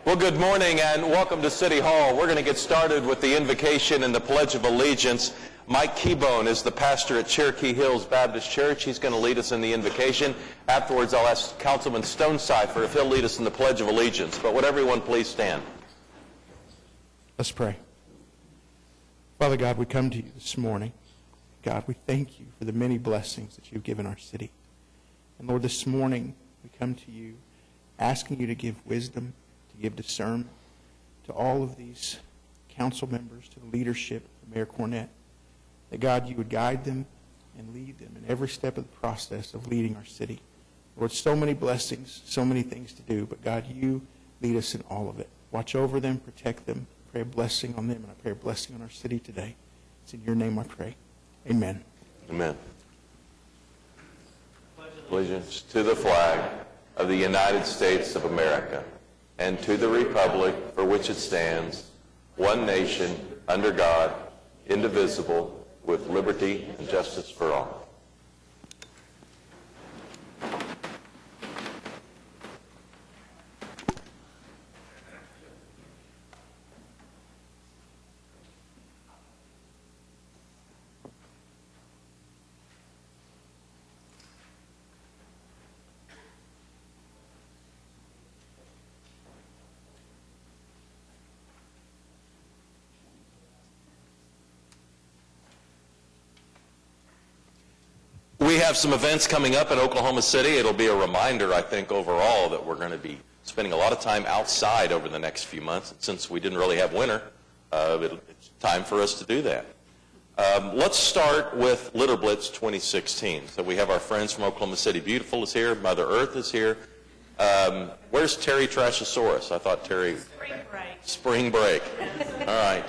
Well, good morning and welcome to City Hall. We're going to get started with the invocation and the Pledge of Allegiance. Mike Keybone is the pastor at Cherokee Hills Baptist Church. He's going to lead us in the invocation. Afterwards, I'll ask Councilman Stonecipher if he'll lead us in the Pledge of Allegiance. But would everyone please stand? Let's pray. Father God, we come to you this morning. God, we thank you for the many blessings that you've given our city. And Lord, this morning we come to you asking you to give wisdom, to give discernment to all of these council members, to the leadership of Mayor Cornett, that God, you would guide them and lead them in every step of the process of leading our city. Lord, so many blessings, so many things to do, but God, you lead us in all of it. Watch over them, protect them. I pray a blessing on them, and I pray a blessing on our city today. It's in your name I pray. Amen. Amen. Allegiance to the flag of the United States of America and to the republic for which it stands, one nation, under God, indivisible, with liberty and justice for all. We have some events coming up in Oklahoma City. It'll be a reminder, I think, overall that we're going to be spending a lot of time outside over the next few months. And since we didn't really have winter, it's time for us to do that. Let's start with Litter Blitz 2016. So we have our friends from Oklahoma City Beautiful is here. Mother Earth is here. Where's Terry Trashosaurus? I thought Terry... Spring break. Spring break. All right.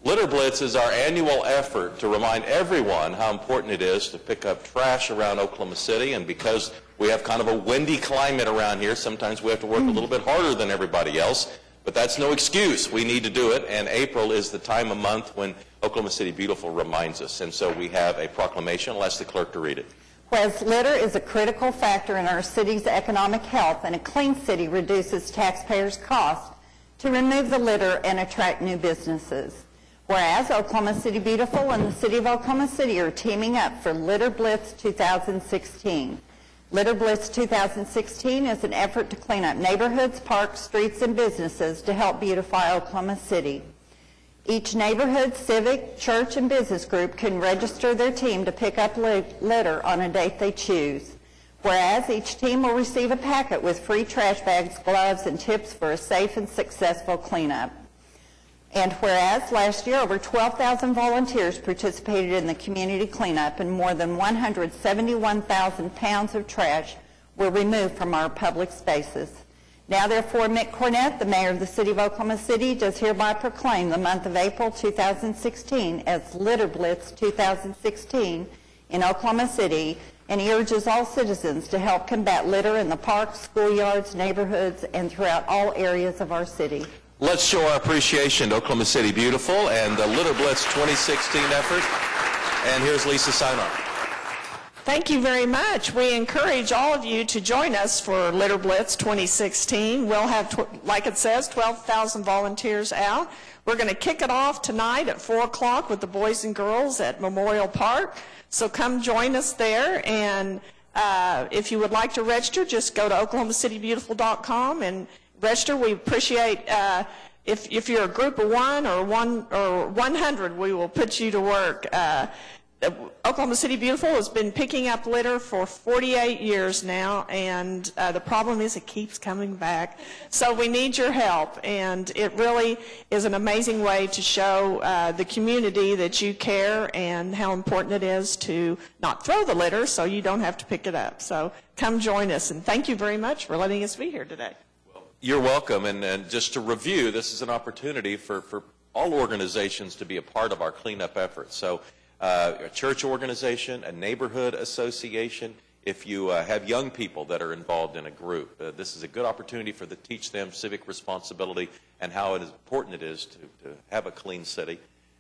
Litter Blitz is our annual effort to remind everyone how important it is to pick up trash around Oklahoma City. And because we have kind of a windy climate around here, sometimes we have to work a little bit harder than everybody else. But that's no excuse. We need to do it. And April is the time of month when Oklahoma City Beautiful reminds us. And so we have a proclamation. I'll ask the clerk to read it. Whereas litter is a critical factor in our city's economic health, and a clean city reduces taxpayers' costs to remove the litter and attract new businesses. Whereas Oklahoma City Beautiful and the City of Oklahoma City are teaming up for Litter Blitz 2016. Litter Blitz 2016 is an effort to clean up neighborhoods, parks, streets, and businesses to help beautify Oklahoma City. Each neighborhood, civic, church, and business group can register their team to pick up litter on a date they choose. Whereas each team will receive a packet with free trash bags, gloves, and tips for a safe and successful cleanup. And whereas last year over 12,000 volunteers participated in the community cleanup and more than 171,000 pounds of trash were removed from our public spaces. Now therefore, Mick Cornett, the mayor of the City of Oklahoma City, does hereby proclaim the month of April 2016 as Litter Blitz 2016 in Oklahoma City, and he urges all citizens to help combat litter in the parks, schoolyards, neighborhoods, and throughout all areas of our city. Let's show our appreciation to Oklahoma City Beautiful and the Litter Blitz 2016 effort. And here's Lisa Sinar. Thank you very much. We encourage all of you to join us for Litter Blitz 2016. We'll have, like it says, 12,000 volunteers out. We're going to kick it off tonight at 4 o'clock with the boys and girls at Memorial Park. So come join us there. And if you would like to register, just go to oklahomacitybeautiful.com and register. We appreciate if you're a group of 1 or 100, we will put you to work. Oklahoma City Beautiful has been picking up litter for 48 years now, and the problem is it keeps coming back. So we need your help, and it really is an amazing way to show the community that you care and how important it is to not throw the litter so you don't have to pick it up. So come join us, and thank you very much for letting us be here today. You're welcome, and just to review, this is an opportunity for all organizations to be a part of our cleanup efforts. So a church organization, a neighborhood association, if you have young people that are involved in a group, this is a good opportunity to teach them civic responsibility and how important it is to have a clean city.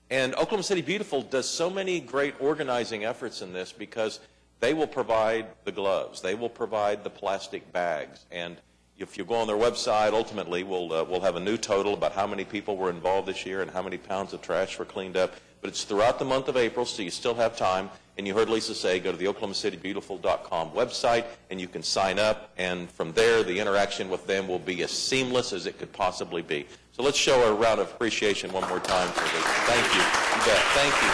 And Oklahoma City Beautiful does so many great organizing efforts in this because they will provide the gloves, they will provide the plastic bags, and if you go on their website, ultimately we'll have a new total about how many people were involved this year and how many pounds of trash were cleaned up. But it's throughout the month of April, so you still have time. And you heard Lisa say, go to the OklahomaCityBeautiful.com website, and you can sign up. And from there, the interaction with them will be as seamless as it could possibly be. So let's show a round of appreciation one more time for this. Thank you. You bet. Thank you.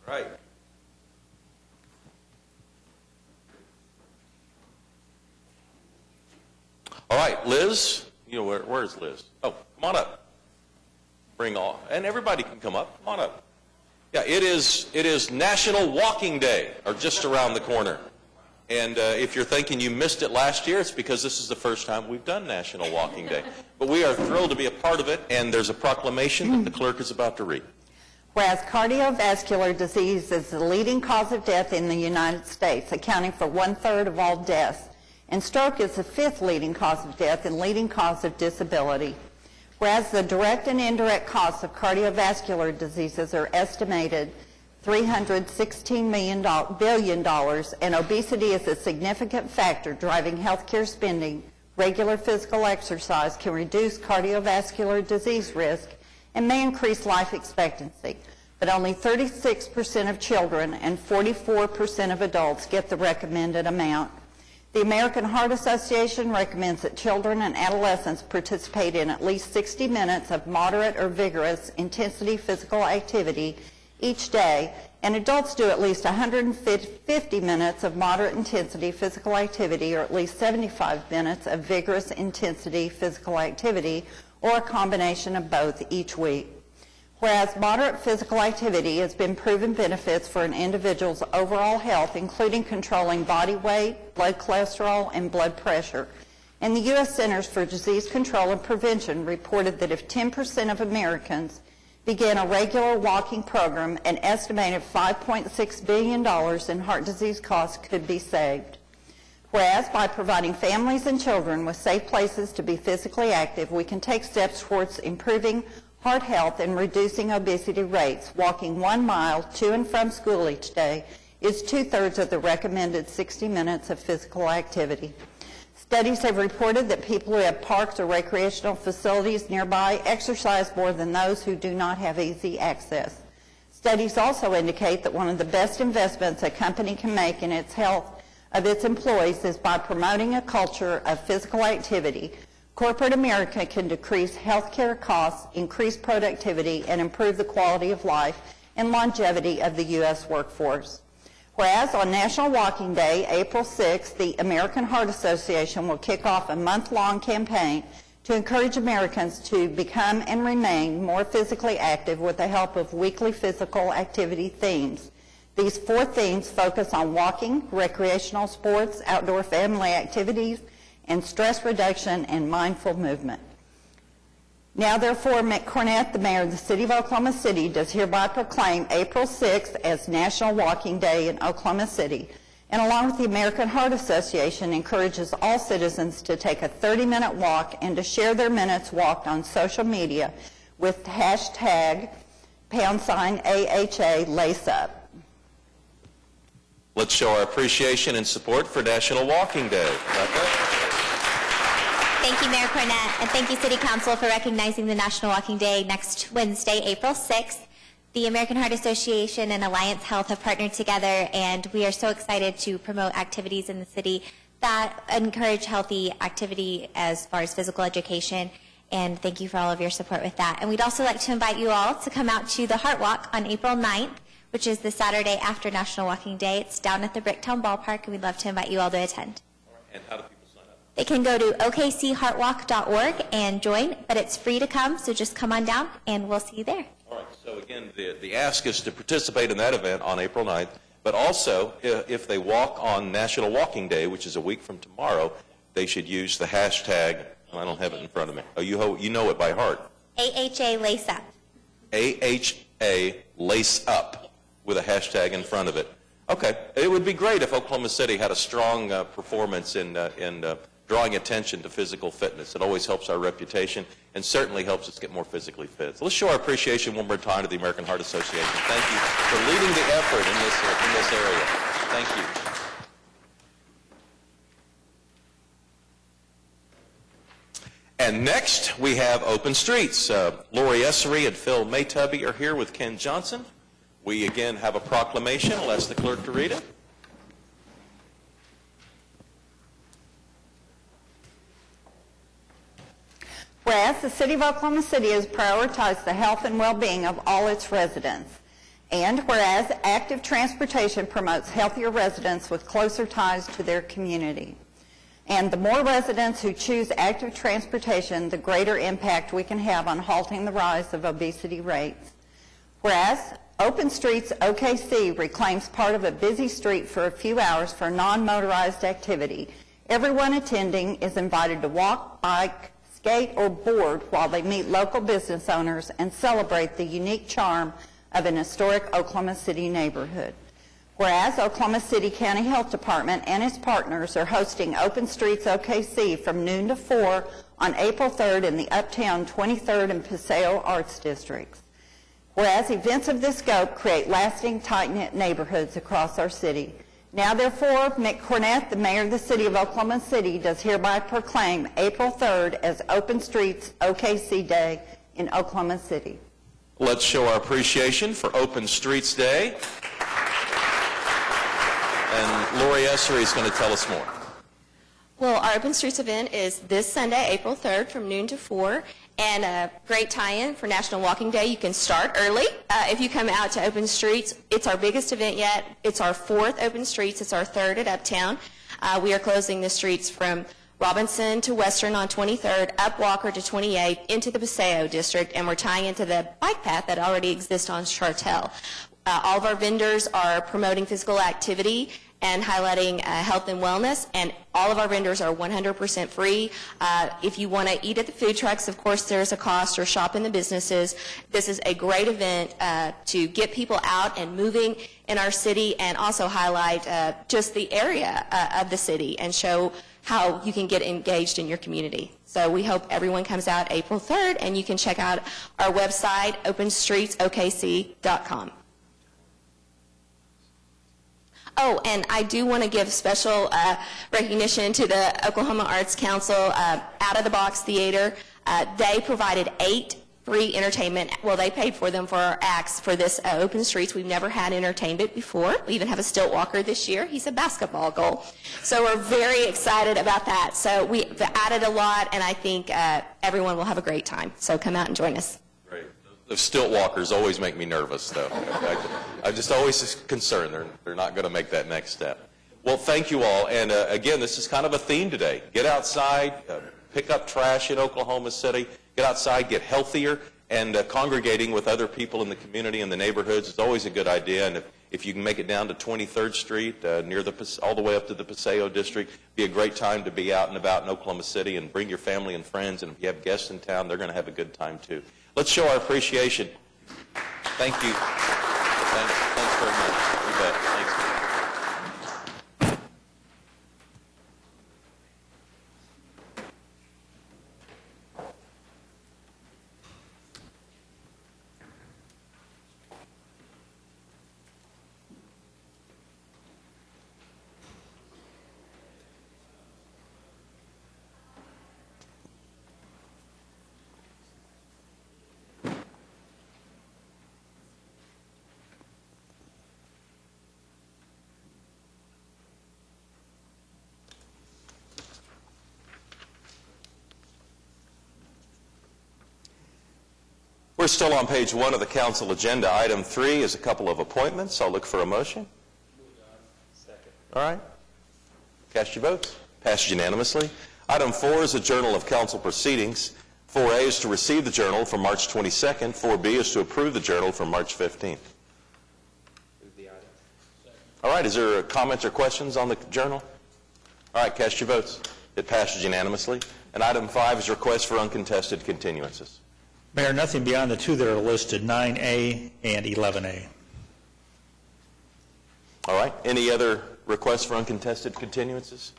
All right. All right, Liz. You know, where's Liz? Oh, come on up. Bring all, and everybody can come up. Come on up. Yeah, it is National Walking Day, or just around the corner. And if you're thinking you missed it last year, it's because this is the first time we've done National Walking Day. But we are thrilled to be a part of it, and there's a proclamation that the clerk is about to read. Whereas cardiovascular disease is the leading cause of death in the United States, accounting for 1/3 of all deaths, and stroke is the 5th leading cause of death and leading cause of disability. Whereas the direct and indirect costs of cardiovascular diseases are estimated $316 billion, and obesity is a significant factor driving healthcare spending, regular physical exercise can reduce cardiovascular disease risk and may increase life expectancy. But only 36% of children and 44% of adults get the recommended amount. The American Heart Association recommends that children and adolescents participate in at least 60 minutes of moderate or vigorous intensity physical activity each day, and adults do at least 150 minutes of moderate intensity physical activity or at least 75 minutes of vigorous intensity physical activity, or a combination of both each week. Whereas moderate physical activity has been proven benefits for an individual's overall health, including controlling body weight, blood cholesterol, and blood pressure. And the U.S. Centers for Disease Control and Prevention reported that if 10% of Americans began a regular walking program, an estimated $5.6 billion in heart disease costs could be saved. Whereas by providing families and children with safe places to be physically active, we can take steps towards improving heart health and reducing obesity rates. Walking 1 mile to and from school each day is 2/3 of the recommended 60 minutes of physical activity. Studies have reported that people who have parks or recreational facilities nearby exercise more than those who do not have easy access. Studies also indicate that one of the best investments a company can make in its health of its employees is by promoting a culture of physical activity. Corporate America can decrease health care costs, increase productivity, and improve the quality of life and longevity of the U.S. workforce. Whereas on National Walking Day, April 6th, the American Heart Association will kick off a month-long campaign to encourage Americans to become and remain more physically active with the help of weekly physical activity themes. These 4 themes focus on walking, recreational sports, outdoor family activities, and stress reduction and mindful movement. Now, therefore, Mick Cornett, the mayor of the city of Oklahoma City, does hereby proclaim April 6th as National Walking Day in Oklahoma City, and along with the American Heart Association, encourages all citizens to take a 30-minute walk and to share their minutes walked on social media with hashtag #AHA Lace Up. Let's show our appreciation and support for National Walking Day. Thank you, Mayor Cornett, and thank you, City Council, for recognizing the National Walking Day next Wednesday, April 6th. The American Heart Association and Alliance Health have partnered together, and we are so excited to promote activities in the city that encourage healthy activity as far as physical education, and thank you for all of your support with that. And we'd also like to invite you all to come out to the Heart Walk on April 9th, which is the Saturday after National Walking Day. It's down at the Bricktown Ballpark, and we'd love to invite you all to attend. And how do people sign up? They can go to okcheartwalk.org and join, but it's free to come, so just come on down, and we'll see you there. All right, so again, the ask is to participate in that event on April 9th, but also, if they walk on National Walking Day, which is a week from tomorrow, they should use the hashtag, I don't have it in front of me. Oh, you know it by heart. AHA Lace Up. AHA Lace Up with a hashtag in front of it. Okay, it would be great if Oklahoma City had a strong performance in drawing attention to physical fitness. It always helps our reputation and certainly helps us get more physically fit. So let's show our appreciation one more time to the American Heart Association. Thank you for leading the effort in this area. Thank you. And next, we have Open Streets. Lori Essery and Phil Maytubby are here with Ken Johnson. We again have a proclamation. I'll ask the clerk to read it. Whereas the City of Oklahoma City has prioritized the health and well-being of all its residents, and whereas active transportation promotes healthier residents with closer ties to their community. And the more residents who choose active transportation, the greater impact we can have on halting the rise of obesity rates. Whereas Open Streets OKC reclaims part of a busy street for a few hours for non-motorized activity. Everyone attending is invited to walk, bike, skate, or board while they meet local business owners and celebrate the unique charm of an historic Oklahoma City neighborhood. Whereas Oklahoma City County Health Department and its partners are hosting Open Streets OKC from noon to 4 on April 3rd in the Uptown 23rd and Paseo Arts Districts. Whereas events of this scope create lasting, tight-knit neighborhoods across our city. Now, therefore, Mick Cornett, the mayor of the City of Oklahoma City, does hereby proclaim April 3rd as Open Streets OKC Day in Oklahoma City. Let's show our appreciation for Open Streets Day. And Lori Essery is going to tell us more. Well, our Open Streets event is this Sunday, April 3rd, from noon to 4, and a great tie-in for National Walking Day. You can start early if you come out to Open Streets. It's our biggest event yet. It's our 4th Open Streets. It's our 3rd at Uptown. We are closing the streets from Robinson to Western on 23rd, up Walker to 28th, into the Paseo District, and we're tying into the bike path that already exists on Chartel. All of our vendors are promoting physical activity and highlighting health and wellness, and all of our vendors are 100% free. If you want to eat at the food trucks, of course, there's a cost, or shop in the businesses. This is a great event to get people out and moving in our city, and also highlight just the area of the city and show how you can get engaged in your community. So we hope everyone comes out April 3rd, and you can check out our website, openstreetsokc.com. Oh, and I do want to give special recognition to the Oklahoma Arts Council, Out of the Box Theater. They provided 8 free entertainment. Well, they paid for them for our acts for this Open Streets. We've never had entertainment before. We even have a stilt walker this year. He's a basketball goal. So we're very excited about that. So we've added a lot, and I think everyone will have a great time. So come out and join us. Great. The stilt walkers always make me nervous, though. I'm just always concerned they're not going to make that next step. Well, thank you all. And again, this is kind of a theme today. Get outside, pick up trash in Oklahoma City, get outside, get healthier, and congregating with other people in the community and the neighborhoods is always a good idea. And if you can make it down to 23rd Street, near all the way up to the Paseo District, be a great time to be out and about in Oklahoma City, and bring your family and friends. And if you have guests in town, they're going to have a good time too. Let's show our appreciation. Thank you. Thanks very much. You bet. Thanks. We're still on page 1 of the council agenda. Item 3 is a couple of appointments. I'll look for a motion. Second. All right. Cast your votes. Passed unanimously. Item 4 is a journal of council proceedings. 4A is to receive the journal from March 22nd. 4B is to approve the journal from March 15th. All right. Is there comments or questions on the journal? All right. Cast your votes. It passes unanimously. And item 5 is request for uncontested continuances. Mayor, nothing beyond the 2 that are listed, 9A and 11A. All right. Any other requests for uncontested continuances?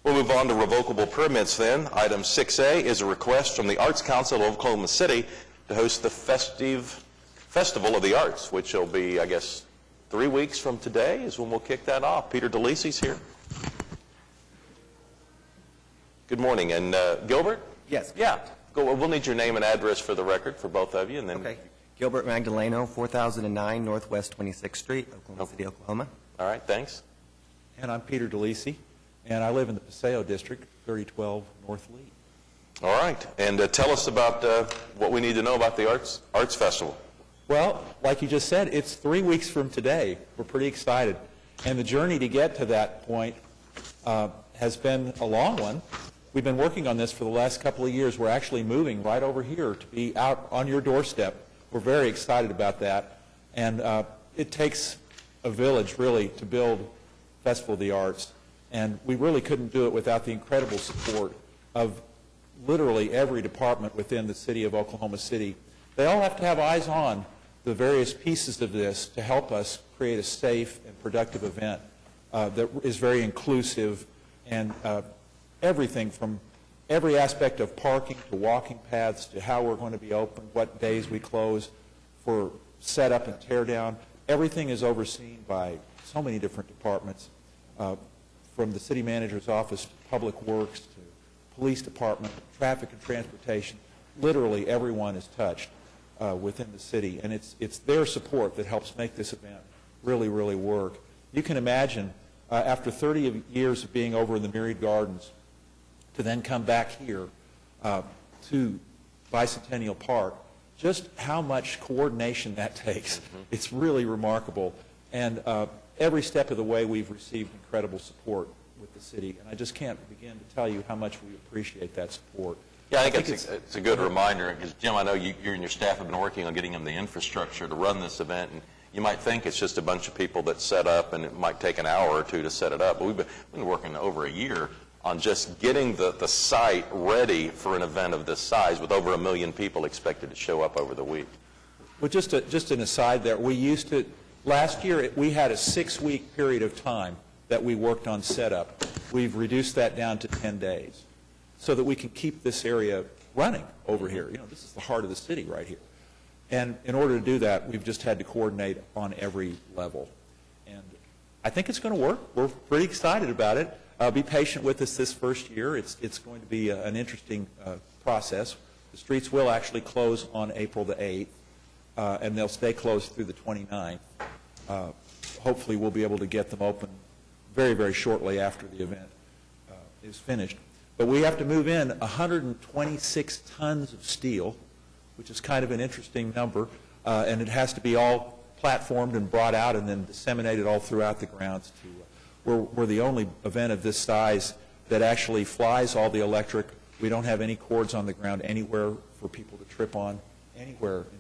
We'll move on to revocable permits then. Item 6A is a request from the Arts Council of Oklahoma City to host the Festival of the Arts, which will be, I guess, 3 weeks from today is when we'll kick that off. Peter DeLisi's here. Good morning. And Gilbert? Yes. Yeah. Go. We'll need your name and address for the record for both of you, and then. Okay. Gilbert Magdaleno, 4009 Northwest 26th Street, Oklahoma City, Oklahoma. All right. Thanks. And I'm Peter DeLisi, and I live in the Paseo District, 3012 North Lee. All right. And tell us about what we need to know about the Arts Festival. Well, like you just said, it's 3 weeks from today. We're pretty excited. And the journey to get to that point has been a long one. We've been working on this for the last couple of years. We're actually moving right over here to be out on your doorstep. We're very excited about that. And it takes a village, really, to build Festival of the Arts. And we really couldn't do it without the incredible support of literally every department within the city of Oklahoma City. They all have to have eyes on the various pieces of this to help us create a safe and productive event that is very inclusive, and everything from every aspect of parking to walking paths to how we're going to be open, what days we close for setup and tear down. Everything is overseen by so many different departments, from the city manager's office to public works to police department, traffic and transportation. Literally everyone is touched within the city, and it's their support that helps make this event really, really work. You can imagine, after 30 years of being over in the Myriad Gardens, to then come back here to Bicentennial Park, just how much coordination that takes. It's really remarkable. And every step of the way we've received incredible support with the city, and I just can't begin to tell you how much we appreciate that support. Yeah, I think it's a good reminder, because, Jim, I know you and your staff have been working on getting them the infrastructure to run this event, and you might think it's just a bunch of people that set up, and it might take an hour or two to set it up, but we've been working over a year on just getting the site ready for an event of this size, with over 1 million people expected to show up over the week. Well, just an aside there, last year we had a 6-week period of time that we worked on setup. We've reduced that down to 10 days so that we can keep this area running over here. You know, this is the heart of the city right here. And in order to do that, we've just had to coordinate on every level. And I think it's going to work. We're pretty excited about it. Be patient with us this first year. It's going to be an interesting process. The streets will actually close on April the 8th, and they'll stay closed through the 29th. Hopefully we'll be able to get them open very, very shortly after the event is finished. But we have to move in 126 tons of steel, which is kind of an interesting number, and it has to be all platformed and brought out and then disseminated all throughout the grounds. We're the only event of this size that actually flies all the electric. We don't have any cords on the ground anywhere for people to trip on anywhere in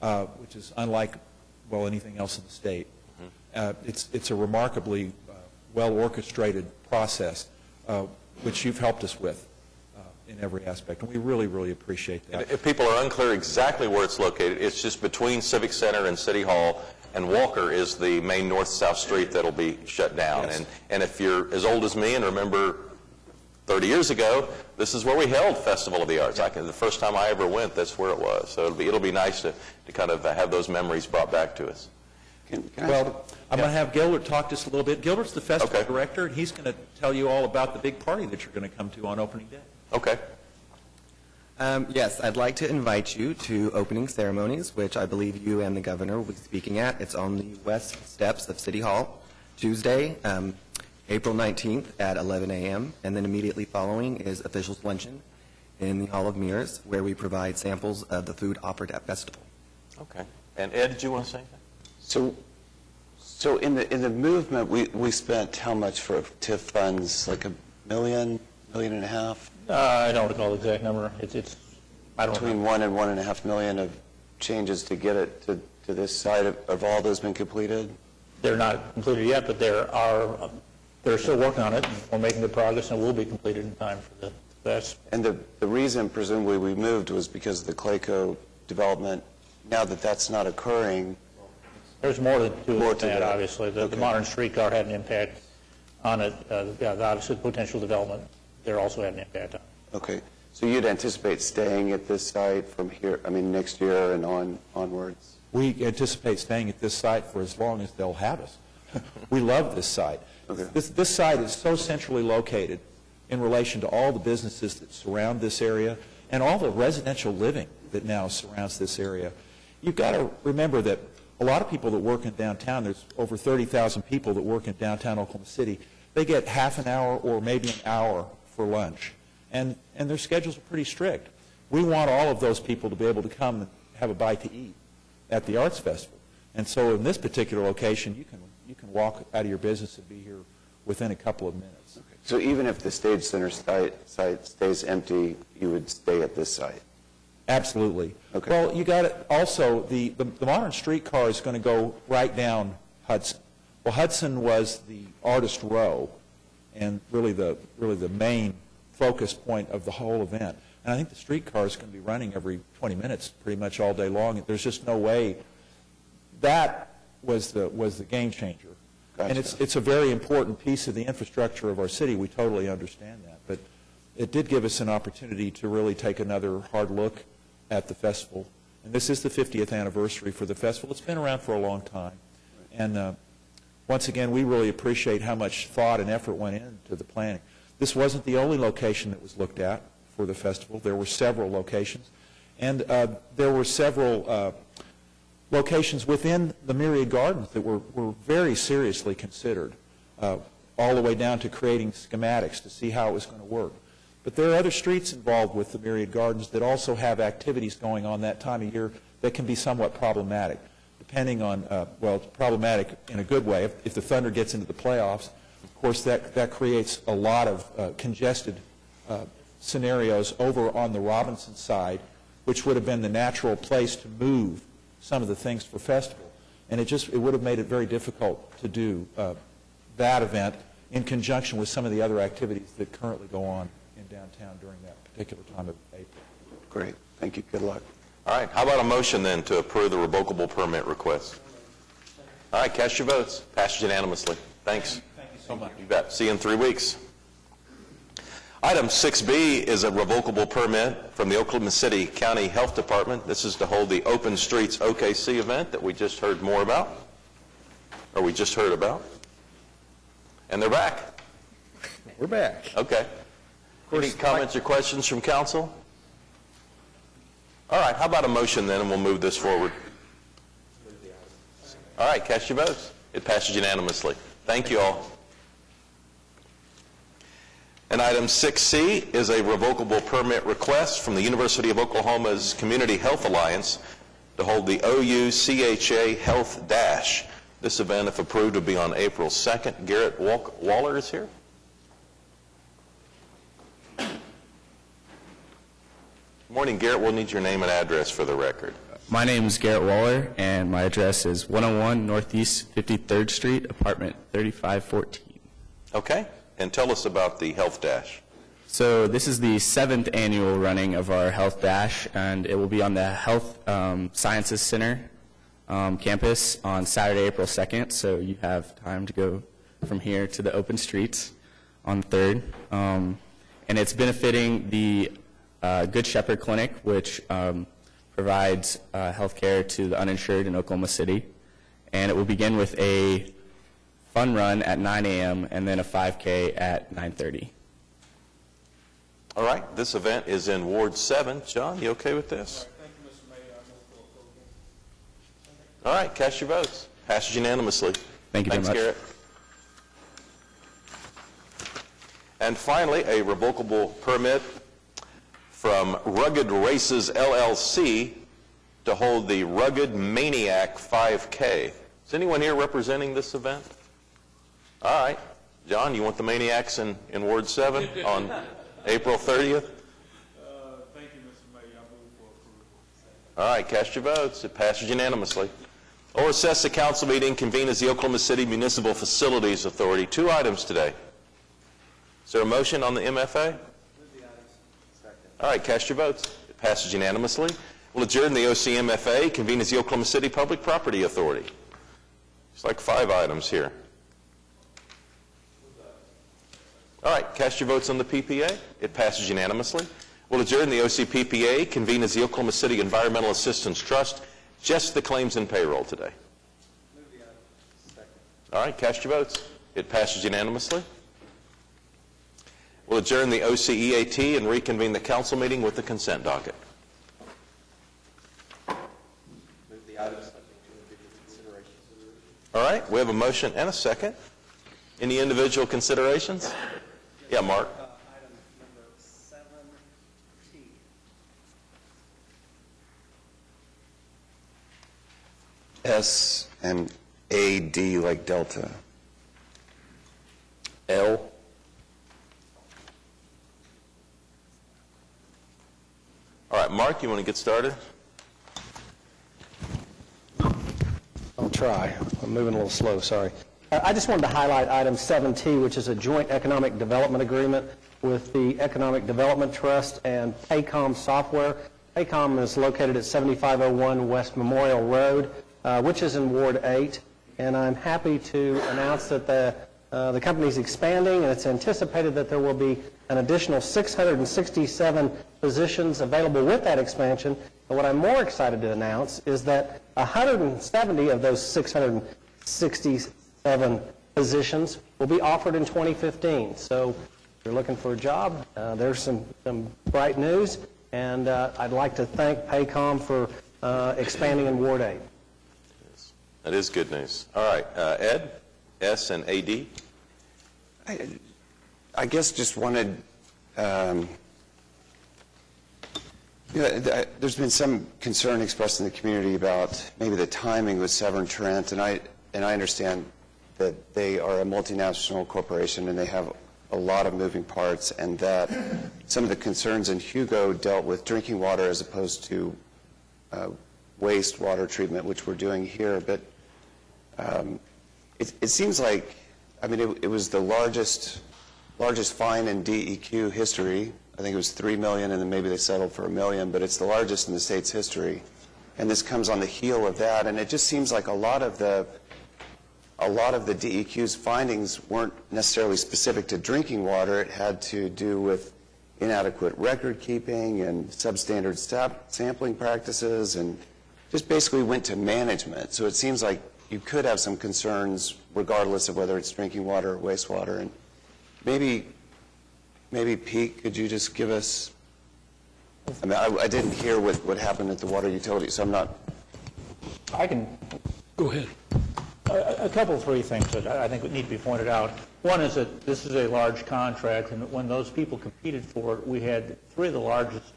the event, which is unlike, well, anything else in the state. It's a remarkably well-orchestrated process, which you've helped us with in every aspect, and we really, really appreciate that. And if people are unclear exactly where it's located, it's just between Civic Center and City Hall, and Walker is the main north-south street that'll be shut down. Yes. And if you're as old as me and remember 30 years ago, this is where we held Festival of the Arts. The first time I ever went, that's where it was. So it'll be nice to kind of have those memories brought back to us. Well, I'm going to have Gilbert talk to us a little bit. Gilbert's the festival director, and he's going to tell you all about the big party that you're going to come to on opening day. Okay. Yes, I'd like to invite you to opening ceremonies, which I believe you and the governor will be speaking at. It's on the west steps of City Hall, Tuesday, April 19th at 11 a.m., and then immediately following is officials luncheon in the Hall of Mirrors, where we provide samples of the food offered at festival. Okay. And Ed, did you want to say anything? So in the movement, we spent how much for TIF funds? Like $1 million, $1.5 million? I don't recall the exact number. I don't Between know. $1 and $1.5 million of changes to get it to this side. Have all those been completed? They're not completed yet, but they're still working on it. We're making good progress, and will be completed in time for the fest. And the reason presumably we moved was because of the Clayco development. Now that that's not occurring, There's more to More it to than that, that. obviously. The Okay. modern streetcar had an impact on it. Obviously, potential development there also had an impact on it. okay. So you'd anticipate staying at this site from here, next year and onwards? We anticipate staying at this site for as long as they'll have us. We love this site. Okay. This site is so centrally located in relation to all the businesses that surround this area and all the residential living that now surrounds this area. You've got to remember that a lot of people that work in downtown, there's over 30,000 people that work in downtown Oklahoma City, they get half an hour or maybe an hour for lunch. And their schedules are pretty strict. We want all of those people to be able to come and have a bite to eat at the Arts Festival. And so in this particular location, you can walk out of your business and be here within a couple of minutes. Okay. So even if the Stage Center site stays empty, you would stay at this site? Absolutely. Okay. Well, you got it. Also, the modern streetcar is going to go right down Hudson. Well, Hudson was the artist row, and really the main focus point of the whole event. And I think the streetcar is going to be running every 20 minutes, pretty much all day long. There's just no way. That was the game changer. Gotcha. And it's a very important piece of the infrastructure of our city. We totally understand that, but it did give us an opportunity to really take another hard look at the festival. And this is the 50th anniversary for the festival. It's been around for a long time. And once again, we really appreciate how much thought and effort went into the planning. This wasn't the only location that was looked at for the festival. There were several locations. And there were several locations within the Myriad Gardens that were very seriously considered, all the way down to creating schematics to see how it was going to work. But there are other streets involved with the Myriad Gardens that also have activities going on that time of year that can be somewhat problematic, depending on, well, problematic in a good way. If the Thunder gets into the playoffs, of course, that creates a lot of congested scenarios over on the Robinson side, which would have been the natural place to move some of the things for festival. And it would have made it very difficult to do that event in conjunction with some of the other activities that currently go on in downtown during that particular time of April. Great. Thank you. Good luck. All right, how about a motion then to approve the revocable permit request? All right, cast your votes. Passed unanimously. Thanks. Thank you so much. You bet. See you in 3 weeks. Item 6B is a revocable permit from the Oklahoma City County Health Department. This is to hold the Open Streets OKC event that we just heard more about, or we just heard about. And they're back. We're back. Okay. Any comments or questions from council? All right, how about a motion then, and we'll move this forward. All right, cast your votes. It passes unanimously. Thank you all. And item 6C is a revocable permit request from the University of Oklahoma's Community Health Alliance to hold the OU-CHA Health Dash. This event, if approved, will be on April 2nd. Garrett Waller is here. Good morning, Garrett. We'll need your name and address for the record. My name is Garrett Waller, and my address is 101 Northeast 53rd Street, apartment 3514. Okay. And tell us about the Health Dash. So this is the 7th annual running of our Health Dash, and it will be on the Health Sciences Center campus on Saturday, April 2nd. So you have time to go from here to the open streets on the 3rd. And it's benefiting the Good Shepherd Clinic, which provides health care to the uninsured in Oklahoma City. And it will begin with a fun run at 9 a.m. and then a 5K at 9:30. All right. This event is in Ward 7. John, you okay with this? Thank you, Mr. Mayor. I move for approval. All right. Cast your votes. Passes unanimously. Thank you very much. Thanks, Garrett. And finally, a revocable permit from Rugged Races, LLC to hold the Rugged Maniac 5K. Is anyone here representing this event? All right. John, you want the Maniacs in Ward 7 on April 30th? Thank you, Mr. Mayor. I move for approval. All right. Cast your votes. It passes unanimously. Or recess the council meeting, convene as the Oklahoma City Municipal Facilities Authority. 2 items today. Is there a motion on the MFA? All right. Cast your votes. It passes unanimously. We'll adjourn the OCMFA, convene as the Oklahoma City Public Property Authority. It's like 5 items here. All right, cast your votes on the PPA. It passes unanimously. We'll adjourn the OCPPA, convene as the Oklahoma City Environmental Assistance Trust, just the claims and payroll today. All right, cast your votes. It passes unanimously. We'll adjourn the OCEAT and reconvene the council meeting with the consent docket. All right, we have a motion and a second. Any individual considerations? Yeah, Mark. Item number 7T. S and AD like Delta. L. All right, Mark, you want to get started? I'll try. I'm moving a little slow, sorry. I just wanted to highlight item 7T, which is a joint economic development agreement with the Economic Development Trust and Paycom Software. Paycom is located at 7501 West Memorial Road, which is in Ward 8. And I'm happy to announce that the company is expanding, and it's anticipated that there will be an additional 667 positions available with that expansion. And what I'm more excited to announce is that 170 of those 667 positions will be offered in 2015. So if you're looking for a job, there's some bright news, and I'd like to thank Paycom for expanding in Ward 8. That is good news. All right, Ed, S and AD. I guess just wanted, there's been some concern expressed in the community about maybe the timing with Severn Trent, and I understand that they are a multinational corporation and they have a lot of moving parts, and that some of the concerns in Hugo dealt with drinking water as opposed to wastewater treatment, which we're doing here. But it seems like, I mean, it was the largest fine in DEQ history. I think it was $3 million, and then maybe they settled for $1 million, but it's the largest in the state's history. And this comes on the heel of that, and it just seems like a lot of the DEQ's findings weren't necessarily specific to drinking water. It had to do with inadequate record keeping and substandard sampling practices, and just basically went to management. So it seems like you could have some concerns regardless of whether it's drinking water or wastewater. And maybe Pete, could you just give us, I mean, I didn't hear what happened at the water utility, so I'm not. I can go ahead. A couple, three things that I think would need to be pointed out. One is that this is a large contract, and when those people competed for it, we had three of the largest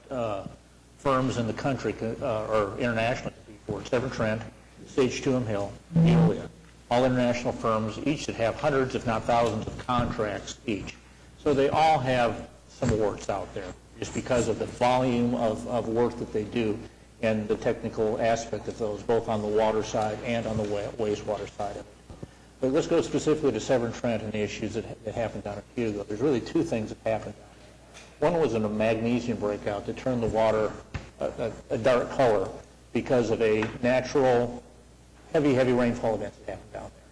firms in the country, or internationally, compete for it: Severn Trent, Sage 2M Hill, Veolia. All international firms, each that have hundreds, if not thousands, of contracts each. So they all have some awards out there, just because of the volume of work that they do and the technical aspect of those, both on the water side and on the wastewater side of it. But let's go specifically to Severn Trent and the issues that happened down at Hugo. There's really two things that happened down there. One was a magnesium breakout that turned the water a dark color because of a natural heavy rainfall event that happened down there.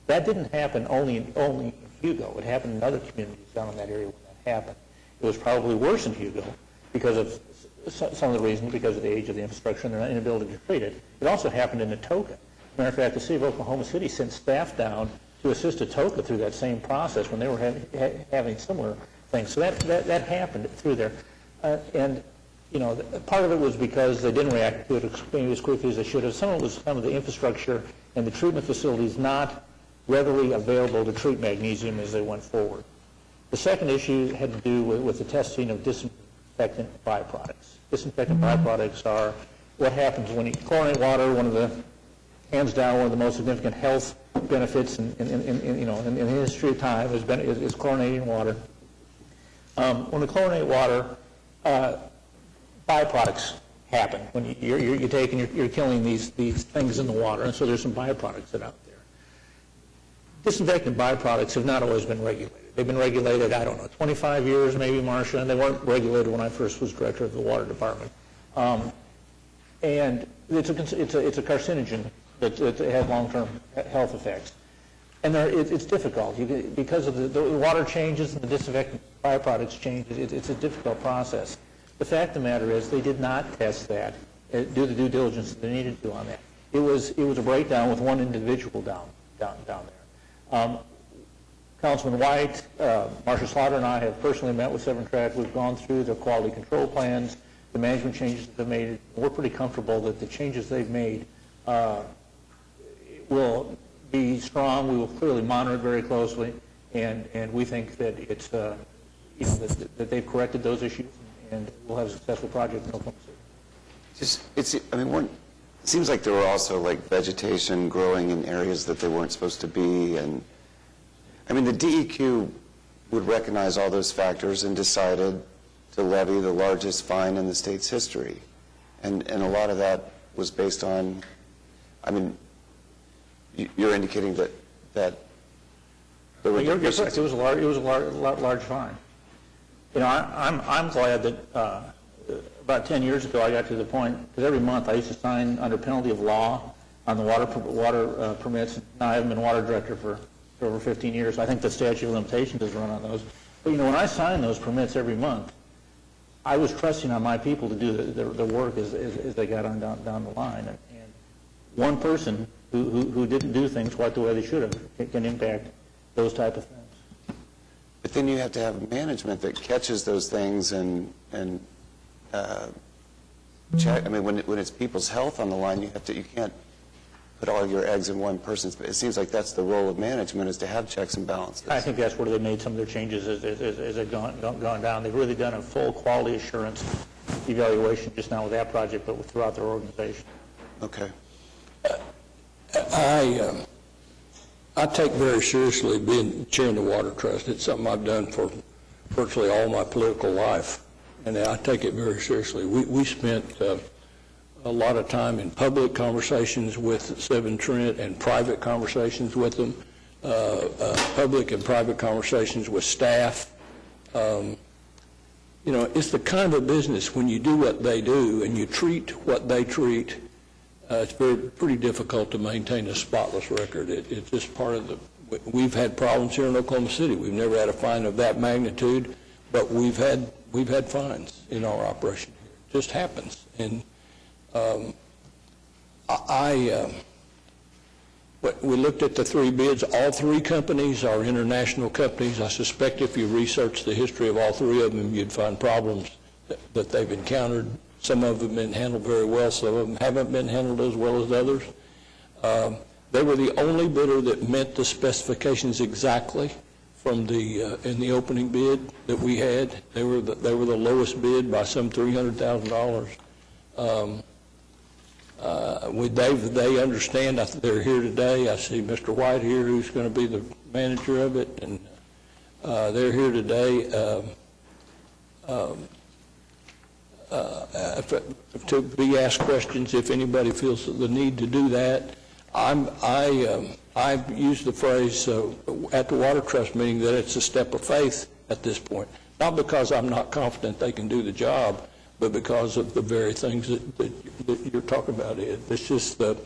That didn't happen only in Hugo. It happened in other communities down in that area when that happened. It was probably worse in Hugo because of some of the reasons, because of the age of the infrastructure and their inability to treat it. It also happened in Atoka. As a matter of fact, the city of Oklahoma City sent staff down to assist Atoka through that same process when they were having similar things. So that happened through there. And, you know, part of it was because they didn't react to it as quickly as they should have. Some of it was some of the infrastructure and the treatment facilities not readily available to treat magnesium as they went forward. The second issue had to do with the testing of disinfectant byproducts. Disinfectant byproducts are what happens when you chlorinate water. One of the, hands down, one of the most significant health benefits in the history of time is chlorinating water. When the chlorinate water, byproducts happen. When you're taking, you're killing these things in the water, and so there's some byproducts that are out there. Disinfectant byproducts have not always been regulated. They've been regulated, I don't know, 25 years maybe, Marcia, and they weren't regulated when I first was director of the water department. And it's a carcinogen that has long-term health effects. And it's difficult because of the water changes and the disinfectant byproducts change. It's a difficult process. The fact of the matter is they did not test that, do the due diligence that they needed to on that. It was a breakdown with one individual down there. Councilman White, Marcia Slaughter, and I have personally met with Severn Trent. We've gone through the quality control plans, the management changes that they've made. We're pretty comfortable that the changes they've made will be strong. We will clearly monitor it very closely, and we think that it's that they've corrected those issues, and we'll have a successful project in Oklahoma City. It seems like there were also like vegetation growing in areas that they weren't supposed to be, and I mean the DEQ would recognize all those factors and decided to levy the largest fine in the state's history, and a lot of that was based on, I mean, you're indicating that there were. You're correct. It was a large fine. You know, I'm glad that about 10 years ago I got to the point, because every month I used to sign under penalty of law on the water permits. Now I haven't been water director for over 15 years. I think the statute of limitations has run on those. But you know, when I signed those permits every month, I was trusting on my people to do the work as they got on down the line. And one person who didn't do things quite the way they should have can impact those type of things. But then you have to have management that catches those things and check. I mean, when it's people's health on the line, you can't put all your eggs in one person's. It seems like that's the role of management, is to have checks and balances. I think that's where they made some of their changes as they've gone down. They've really done a full quality assurance evaluation just not with that project, but throughout their organization. Okay. I take very seriously being chair of the Water Trust. It's something I've done for virtually all my political life, and I take it very seriously. We spent a lot of time in public conversations with Severn Trent and private conversations with them, public and private conversations with staff. You know, it's the kind of business when you do what they do and you treat what they treat, it's pretty difficult to maintain a spotless record. It's just part of we've had problems here in Oklahoma City. We've never had a fine of that magnitude, but we've had fines in our operation here. It just happens. And we looked at the three bids. All three companies are international companies. I suspect if you research the history of all three of them, you'd find problems that they've encountered. Some of them have been handled very well. Some of them haven't been handled as well as others. They were the only bidder that met the specifications exactly from in the opening bid that we had. They were the lowest bid by some $300,000. They understand. They're here today. I see Mr. White here, who's going to be the manager of it, and they're here today to be asked questions if anybody feels the need to do that. I've used the phrase at the Water Trust meeting that it's a step of faith at this point, not because I'm not confident they can do the job, but because of the very things that you're talking about. It's just the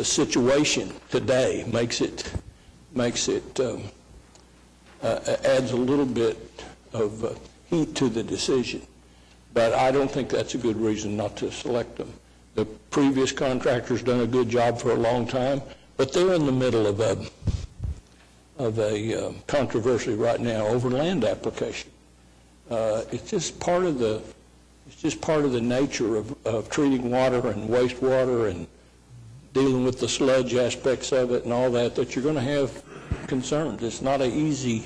situation today adds a little bit of heat to the decision. But I don't think that's a good reason not to select them. The previous contractor's done a good job for a long time, but they're in the middle of a controversy right now over land application. It's just part of the nature of treating water and wastewater and dealing with the sludge aspects of it and all that you're going to have concerns. It's not an easy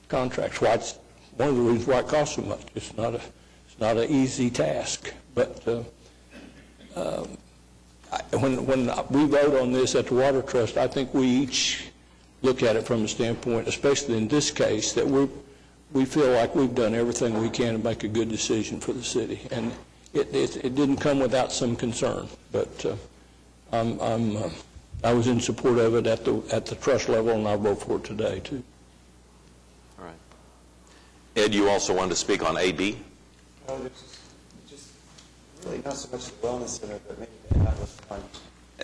contract. It's one of the reasons why it costs so much. It's not an easy task. But when we vote on this at the Water Trust, I think we each look at it from the standpoint, especially in this case, that we feel like we've done everything we can to make a good decision for the city. And it didn't come without some concern. But I was in support of it at the trust level, and I'll vote for it today, too. All right. Ed, you also wanted to speak on AB? Just really not so much the wellness center, but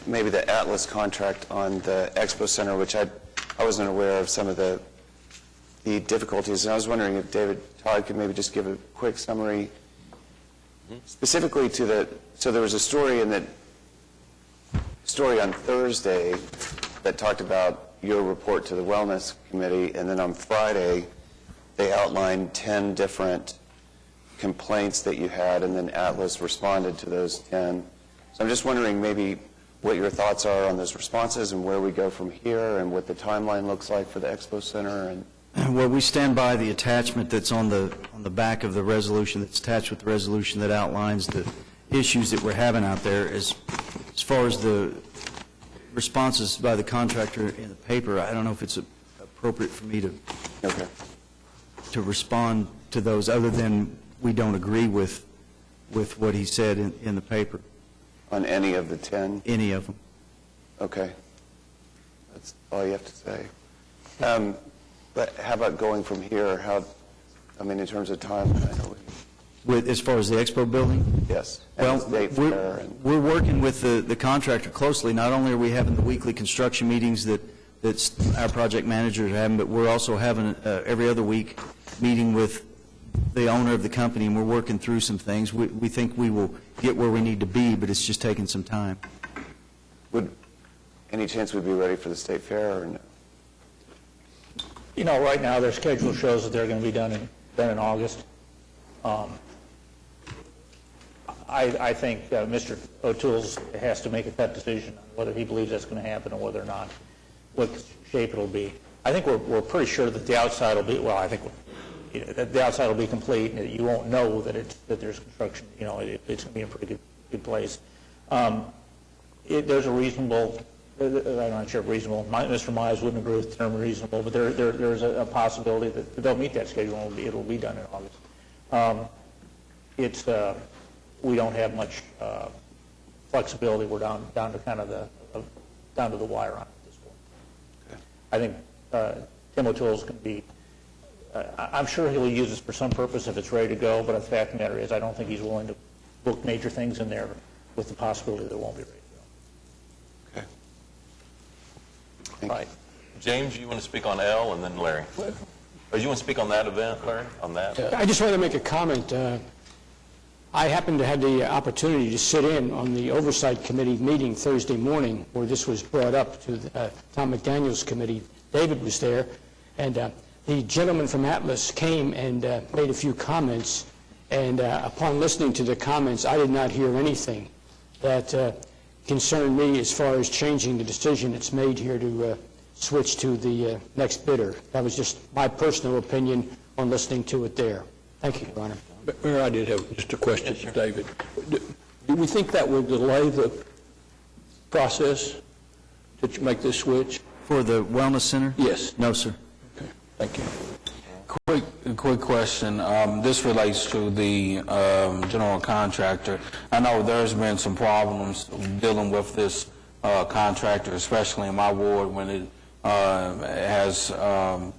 maybe the Atlas contract on the Expo Center, which I wasn't aware of some of the difficulties. And I was wondering if David Todd could maybe just give a quick summary, specifically to so there was a story on Thursday that talked about your report to the Wellness Committee, and then on Friday, they outlined 10 different complaints that you had, and then Atlas responded to those 10. So I'm just wondering maybe what your thoughts are on those responses and where we go from here and what the timeline looks like for the Expo Center. And well, we stand by the attachment that's on the back of the resolution, that's attached with the resolution that outlines the issues that we're having out there. As far as the responses by the contractor in the paper, I don't know if it's appropriate for me to respond to those, other than we don't agree with what he said in the paper. On any of the 10? Any of them. Okay. That's all you have to say. But how about going from here? In terms of time? As far as the Expo building? Yes. Well, we're working with the contractor closely. Not only are we having the weekly construction meetings that our project managers are having, but we're also having every other week meeting with the owner of the company, and we're working through some things. We think we will get where we need to be, but it's just taking some time. Would any chance we'd be ready for the State Fair or no? Right now, their schedule shows that they're going to be done in August. I think Mr. O'Toole has to make a cut decision on whether he believes that's going to happen or whether or not, what shape it'll be. I think we're pretty sure that the outside will be, well, I think that the outside will be complete, and that you won't know that there's construction. It's going to be in a pretty good place. There's a reasonable, I'm not sure if reasonable, Mr. Mize wouldn't agree with the term reasonable, but there's a possibility that they'll meet that schedule and it'll be done in August. We don't have much flexibility. We're down to kind of down to the wire on it at this point. Okay. I think Tim O'Toole's going to be, I'm sure he'll use this for some purpose if it's ready to go, but the fact of the matter is I don't think he's willing to book major things in there with the possibility that it won't be ready to go. Okay. All right. James, you want to speak on L, and then Larry? Or you want to speak on that event, Larry? On that? I just want to make a comment. I happened to have the opportunity to sit in on the Oversight Committee meeting Thursday morning where this was brought up to Tom McDaniel's committee. David was there, and the gentleman from Atlas came and made a few comments, and upon listening to the comments, I did not hear anything that concerned me as far as changing the decision it's made here to switch to the next bidder. That was just my personal opinion on listening to it there. Thank you, Your Honor. Mayor, I did have just a question for David. Do we think that will delay the process to make this switch? For the Wellness Center? Yes. No, sir. Okay, thank you. Quick question. This relates to the general contractor. I know there's been some problems dealing with this contractor, especially in my ward, when it has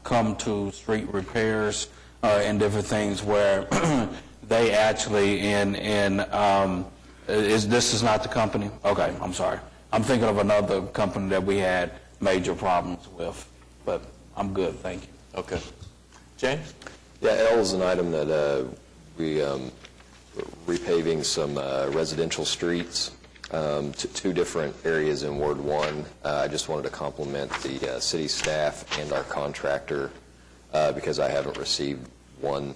come to street repairs and different things where they actually this is not the company? Okay, I'm sorry. I'm thinking of another company that we had major problems with, but I'm good, thank you. Okay. James? Yeah, L is an item that we repaving some residential streets to two different areas in Ward 1. I just wanted to compliment the city staff and our contractor because I haven't received one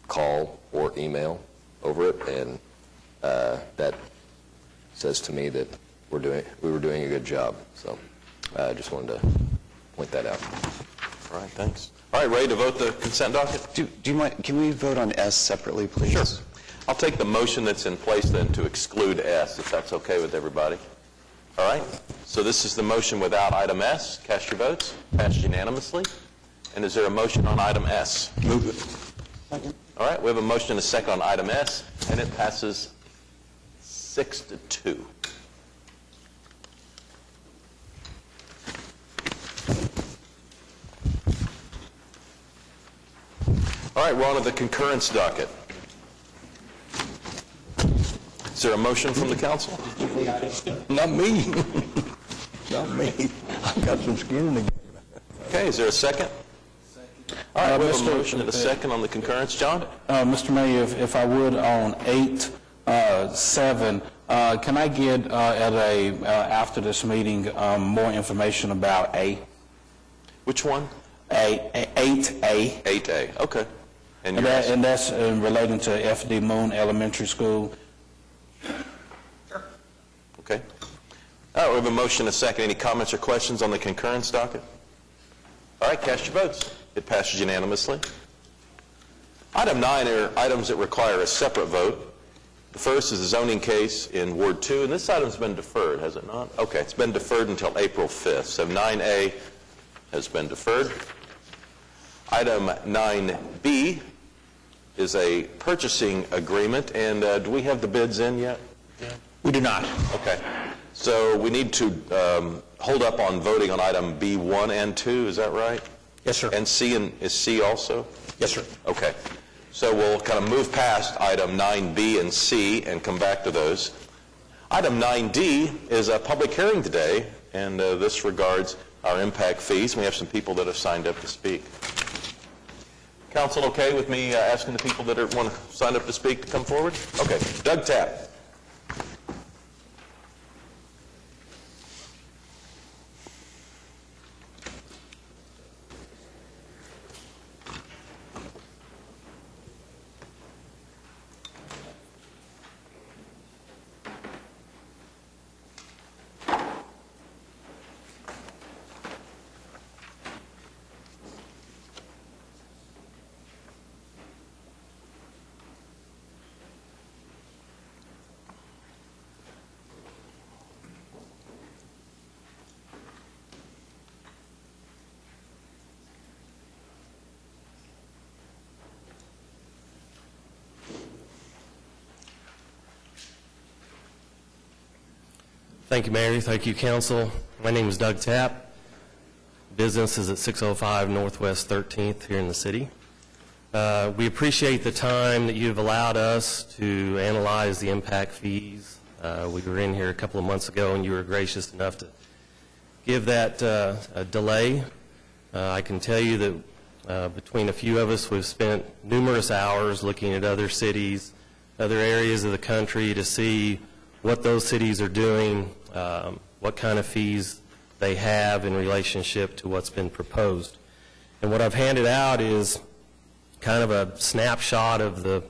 call or email over it, and that says to me that we were doing a good job. So I just wanted to point that out. All right, thanks. All right, ready to vote the consent docket? Do you mind, can we vote on S separately, please? Sure. I'll take the motion that's in place then to exclude S, if that's okay with everybody. All right, so this is the motion without item S. Cast your votes. Passed unanimously. And is there a motion on item S? Move it. Second. All right, we have a motion and a second on item S, and it passes 6-2. All right, we're on to the concurrence docket. Is there a motion from the council? Not me. Not me. I've got some skin in the game. Okay, is there a second? All right, we have a motion and a second on the concurrence. John? Mr. Mayor, if I would, on 8-7, can I get after this meeting more information about A? Which one? 8A. 8A, okay. And And you're that- and that's relating to F.D. Moon Elementary School. Okay. All right, we have a motion and a second. Any comments or questions on the concurrence docket? All right, cast your votes. It passes unanimously. Item 9 are items that require a separate vote. The first is a zoning case in Ward 2, and this item's been deferred, has it not? Okay, it's been deferred until April 5th, so 9A has been deferred. Item 9B is a purchasing agreement, and do we have the bids in yet? We do not. Okay. So we need to hold up on voting on item B1 and 2, is that right? Yes, sir. And C, is C also? Yes, sir. Okay. So we'll kind of move past item 9B and C and come back to those. Item 9D is a public hearing today, and this regards our impact fees. We have some people that have signed up to speak. Council okay with me asking the people that want to sign up to speak to come forward? Okay. Doug Tapp. Thank you, Mary. Thank you, Council. My name is Doug Tapp. Business is at 605 Northwest 13th here in the city. We appreciate the time that you've allowed us to analyze the impact fees. We were in here a couple of months ago, and you were gracious enough to give that a delay. I can tell you that between a few of us, we've spent numerous hours looking at other cities, other areas of the country to see what those cities are doing, what kind of fees they have in relationship to what's been proposed. And what I've handed out is kind of a snapshot of the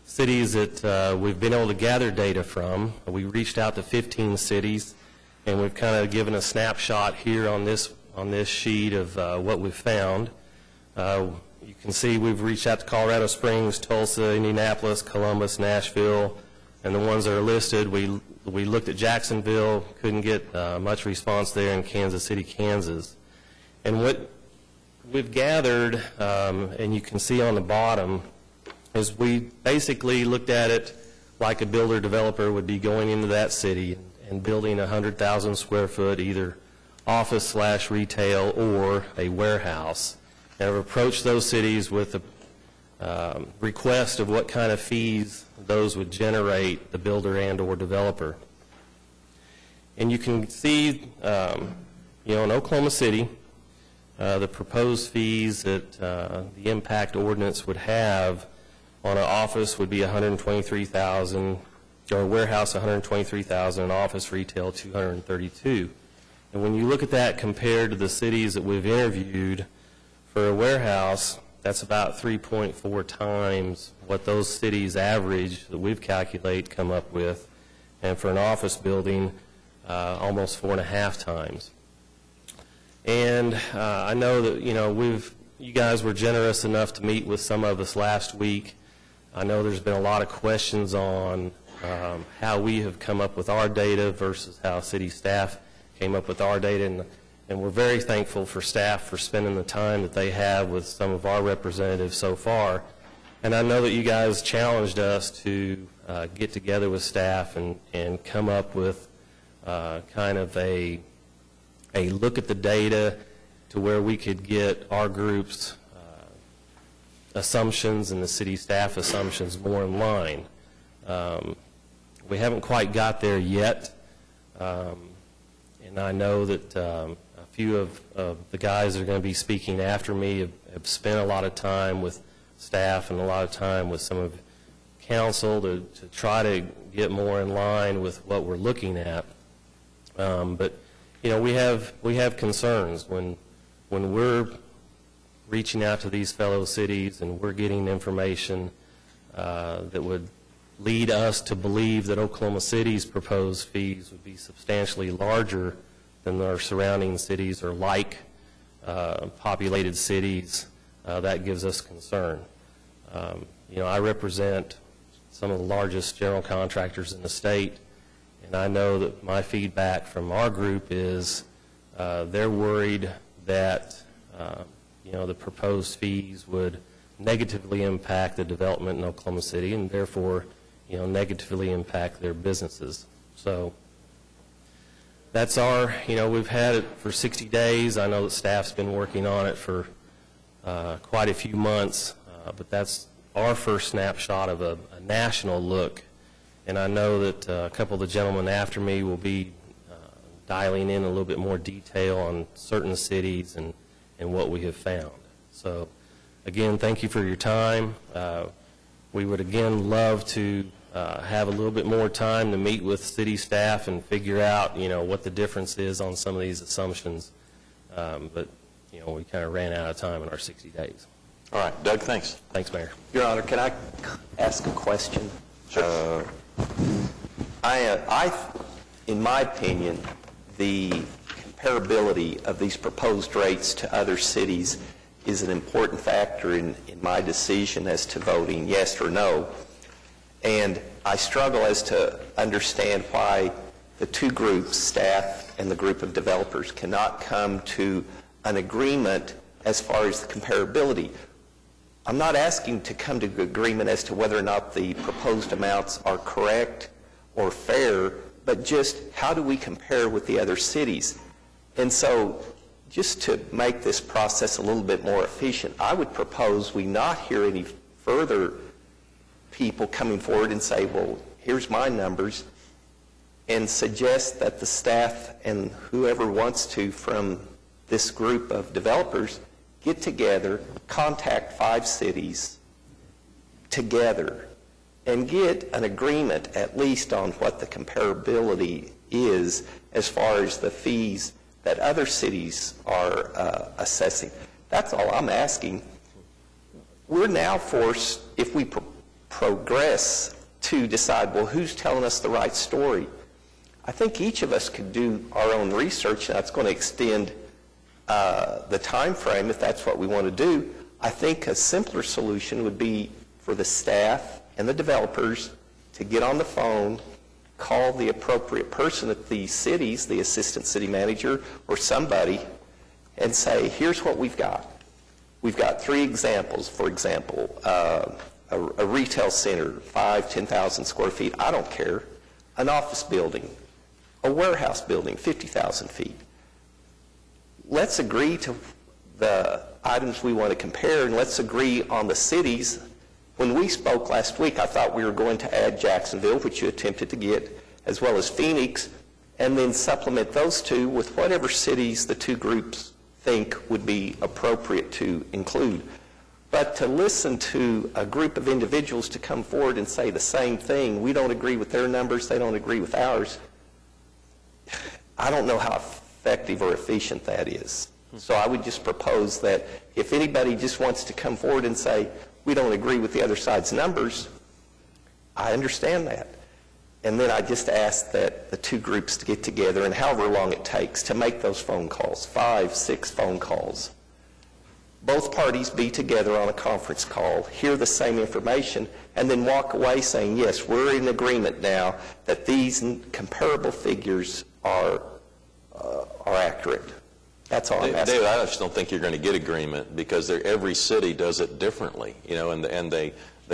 cities that we've been able to gather data from. We reached out to 15 cities, and we've kind of given a snapshot here on this sheet of what we've found. You can see we've reached out to Colorado Springs, Tulsa, Indianapolis, Columbus, Nashville, and the ones that are listed, we looked at Jacksonville, couldn't get much response there, in Kansas City, Kansas. And what we've gathered, and you can see on the bottom, is we basically looked at it like a builder-developer would be going into that city and building a 100,000 square foot either office/retail or a warehouse. And I've approached those cities with a request of what kind of fees those would generate, the builder and or developer. And you can see, in Oklahoma City, the proposed fees that the impact ordinance would have on an office would be $123,000, or a warehouse $123,000, an office retail $232,000. And when you look at that compared to the cities that we've interviewed for a warehouse, that's about 3.4 times what those cities average that we've calculated come up with, and for an office building, almost 4.5 times. And I know that you guys were generous enough to meet with some of us last week. I know there's been a lot of questions on how we have come up with our data versus how city staff came up with our data, and we're very thankful for staff for spending the time that they have with some of our representatives so far. And I know that you guys challenged us to get together with staff and come up with kind of a look at the data to where we could get our group's assumptions and the city staff assumptions more in line. We haven't quite got there yet, and I know that a few of the guys that are going to be speaking after me have spent a lot of time with staff and a lot of time with some of council to try to get more in line with what we're looking at. But we have concerns when when we're reaching out to these fellow cities and we're getting information that would lead us to believe that Oklahoma City's proposed fees would be substantially larger than our surrounding cities or like populated cities, that gives us concern. I represent some of the largest general contractors in the state, and I know that my feedback from our group is they're worried that the proposed fees would negatively impact the development in Oklahoma City and therefore negatively impact their businesses. So that's we've had it for 60 days. I know that staff's been working on it for quite a few months, but that's our first snapshot of a national look. And I know that a couple of the gentlemen after me will be dialing in a little bit more detail on certain cities and what we have found. So again, thank you for your time. We would again love to have a little bit more time to meet with city staff and figure out, what the difference is on some of these assumptions. But, we kind of ran out of time in our 60 days. All right, Doug, thanks. Thanks, Mayor. Your Honor, can I ask a question? Sure. In my opinion, the comparability of these proposed rates to other cities is an important factor in my decision as to voting yes or no. And I struggle as to understand why the two groups, staff and the group of developers, cannot come to an agreement as far as the comparability. I'm not asking to come to an agreement as to whether or not the proposed amounts are correct or fair, but just how do we compare with the other cities? And so just to make this process a little bit more efficient, I would propose we not hear any further people coming forward and say, well, here's my numbers, and suggest that the staff and whoever wants to from this group of developers get together, contact 5 cities together, and get an agreement at least on what the comparability is as far as the fees that other cities are assessing. That's all I'm asking. We're now forced, if we progress, to decide, well, who's telling us the right story? I think each of us could do our own research, and that's going to extend the time frame if that's what we want to do. I think a simpler solution would be for the staff and the developers to get on the phone, call the appropriate person at the cities, the assistant city manager or somebody, and say, here's what we've got. We've got 3 examples. For example, a retail center, 10,000 square feet, I don't care. An office building, a warehouse building, 50,000 feet. Let's agree to the items we want to compare, and let's agree on the cities. When we spoke last week, I thought we were going to add Jacksonville, which you attempted to get, as well as Phoenix, and then supplement those 2 with whatever cities the 2 groups think would be appropriate to include. But to listen to a group of individuals to come forward and say the same thing, we don't agree with their numbers, they don't agree with ours, I don't know how effective or efficient that is. So I would just propose that if anybody just wants to come forward and say, we don't agree with the other side's numbers, I understand that. And then I just ask that the 2 groups to get together, and however long it takes to make those phone calls, 5, 6 phone calls, both parties be together on a conference call, hear the same information, and then walk away saying, yes, we're in agreement now that these comparable figures are accurate. That's all I'm asking. David, I just don't think you're going to get agreement because every city does it differently, and they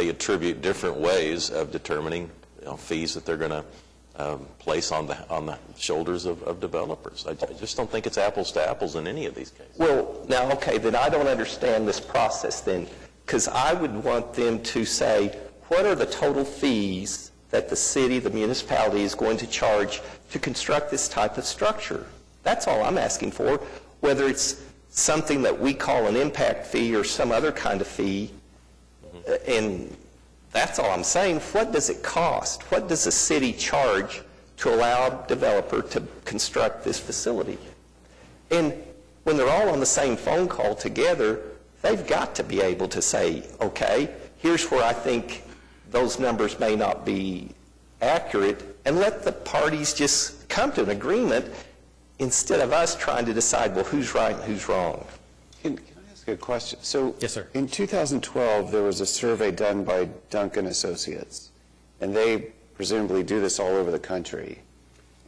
attribute different ways of determining fees that they're going to place on the shoulders of developers. I just don't think it's apples to apples in any of these cases. Well, now, okay, then I don't understand this process then, because I would want them to say, what are the total fees that the city, the municipality is going to charge to construct this type of structure? That's all I'm asking for. Whether it's something that we call an impact fee or some other kind of fee, and that's all I'm saying. What does it cost? What does the city charge to allow a developer to construct this facility? And when they're all on the same phone call together, they've got to be able to say, okay, here's where I think those numbers may not be accurate, and let the parties just come to an agreement instead of us trying to decide, well, who's right and who's wrong. Can I ask a question? So Yes, sir. in 2012, there was a survey done by Duncan Associates, and they presumably do this all over the country,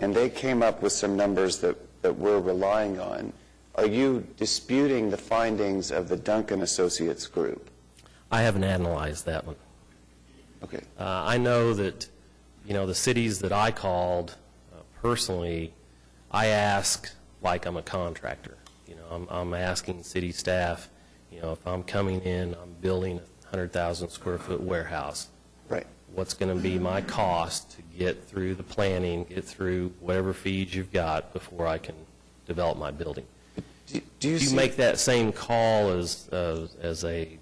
and they came up with some numbers that we're relying on. Are you disputing the findings of the Duncan Associates group? I haven't analyzed that one. Okay. I know that, the cities that I called personally, I ask like I'm a contractor. I'm asking city staff, if I'm coming in, I'm building a 100,000 square foot warehouse. Right. What's going to be my cost to get through the planning, get through whatever fees you've got before I can develop my building? Do you make that same call as a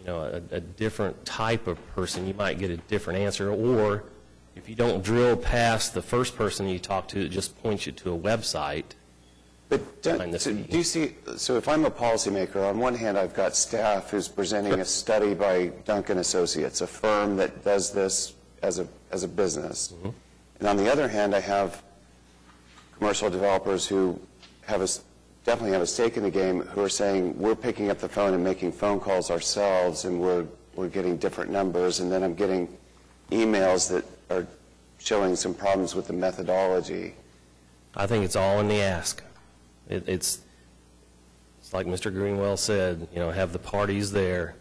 a different type of person, you might get a different answer. Or if you don't drill past the first person you talk to, it just points you to a website. But do you see, so if I'm a policymaker, on one hand I've got staff who's presenting a study by Duncan Associates, a firm that does this as a business. Mm-hmm. And on the other hand, I have commercial developers who definitely have a stake in the game, who are saying, we're picking up the phone and making phone calls ourselves, and we're getting different numbers, and then I'm getting emails that are showing some problems with the methodology. I think it's all in the ask. It's like Mr. Greenwell said, have the parties there,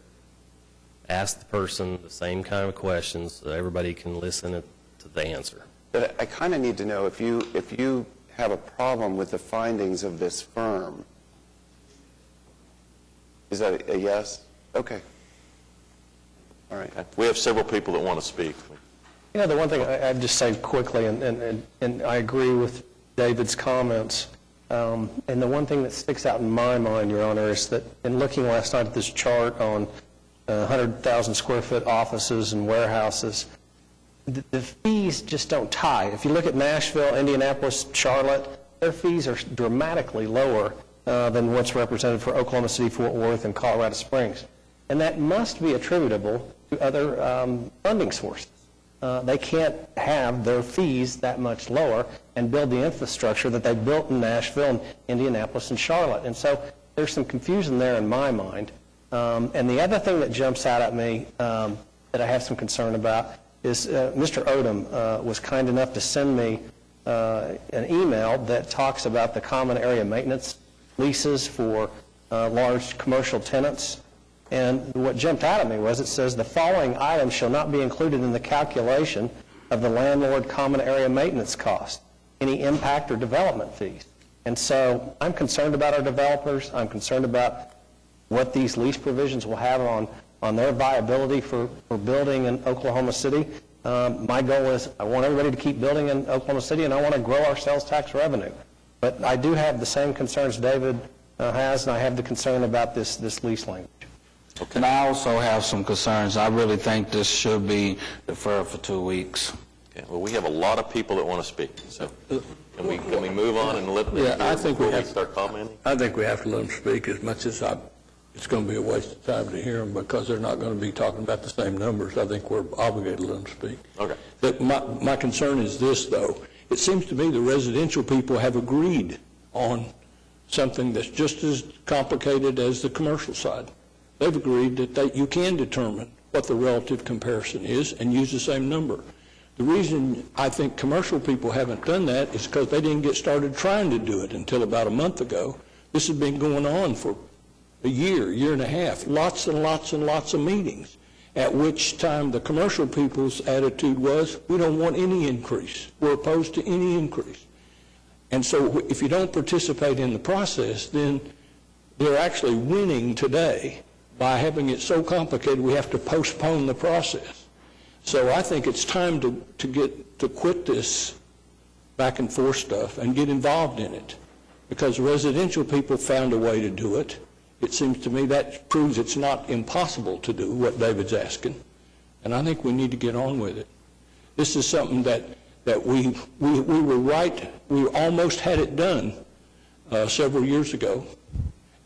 ask the person the same kind of questions so everybody can listen to the answer. But I kind of need to know if you have a problem with the findings of this firm. Is that a yes? Okay. All right. We have several people that want to speak. The one thing I'd just say quickly, and I agree with David's comments, and the one thing that sticks out in my mind, Your Honor, is that in looking last night at this chart on 100,000 square foot offices and warehouses, the fees just don't tie. If you look at Nashville, Indianapolis, Charlotte, their fees are dramatically lower than what's represented for Oklahoma City, Fort Worth, and Colorado Springs. And that must be attributable to other funding sources. They can't have their fees that much lower and build the infrastructure that they built in Nashville, and Indianapolis, and Charlotte. And so there's some confusion there in my mind. And the other thing that jumps out at me that I have some concern about is Mr. Odom was kind enough to send me an email that talks about the common area maintenance leases for large commercial tenants. And what jumped out at me was it says the following items shall not be included in the calculation of the landlord common area maintenance cost, any impact or development fees. And so I'm concerned about our developers. I'm concerned about what these lease provisions will have on their viability for building in Oklahoma City. My goal is I want everybody to keep building in Oklahoma City, and I want to grow our sales tax revenue. But I do have the same concerns David has, and I have the concern about this lease language. Okay. And I also have some concerns. I really think this should be deferred for 2 weeks. Okay. Well, we have a lot of people that want to speak. So can we move on and let them I think we have start commenting? I think we have to let them speak as much as it's going to be a waste of time to hear them because they're not going to be talking about the same numbers. I think we're obligated to let them speak. Okay. But my concern is this, though. It seems to me the residential people have agreed on something that's just as complicated as the commercial side. They've agreed that you can determine what the relative comparison is and use the same number. The reason I think commercial people haven't done that is because they didn't get started trying to do it until about a month ago. This has been going on for a year and a half, lots and lots and lots of meetings, at which time the commercial people's attitude was, we don't want any increase. We're opposed to any increase. And so if you don't participate in the process, then they're actually winning today by having it so complicated we have to postpone the process. So I think it's time to quit this back and forth stuff and get involved in it, because residential people found a way to do it. It seems to me that proves it's not impossible to do what David's asking, and I think we need to get on with it. This is something that we were right. We almost had it done several years ago,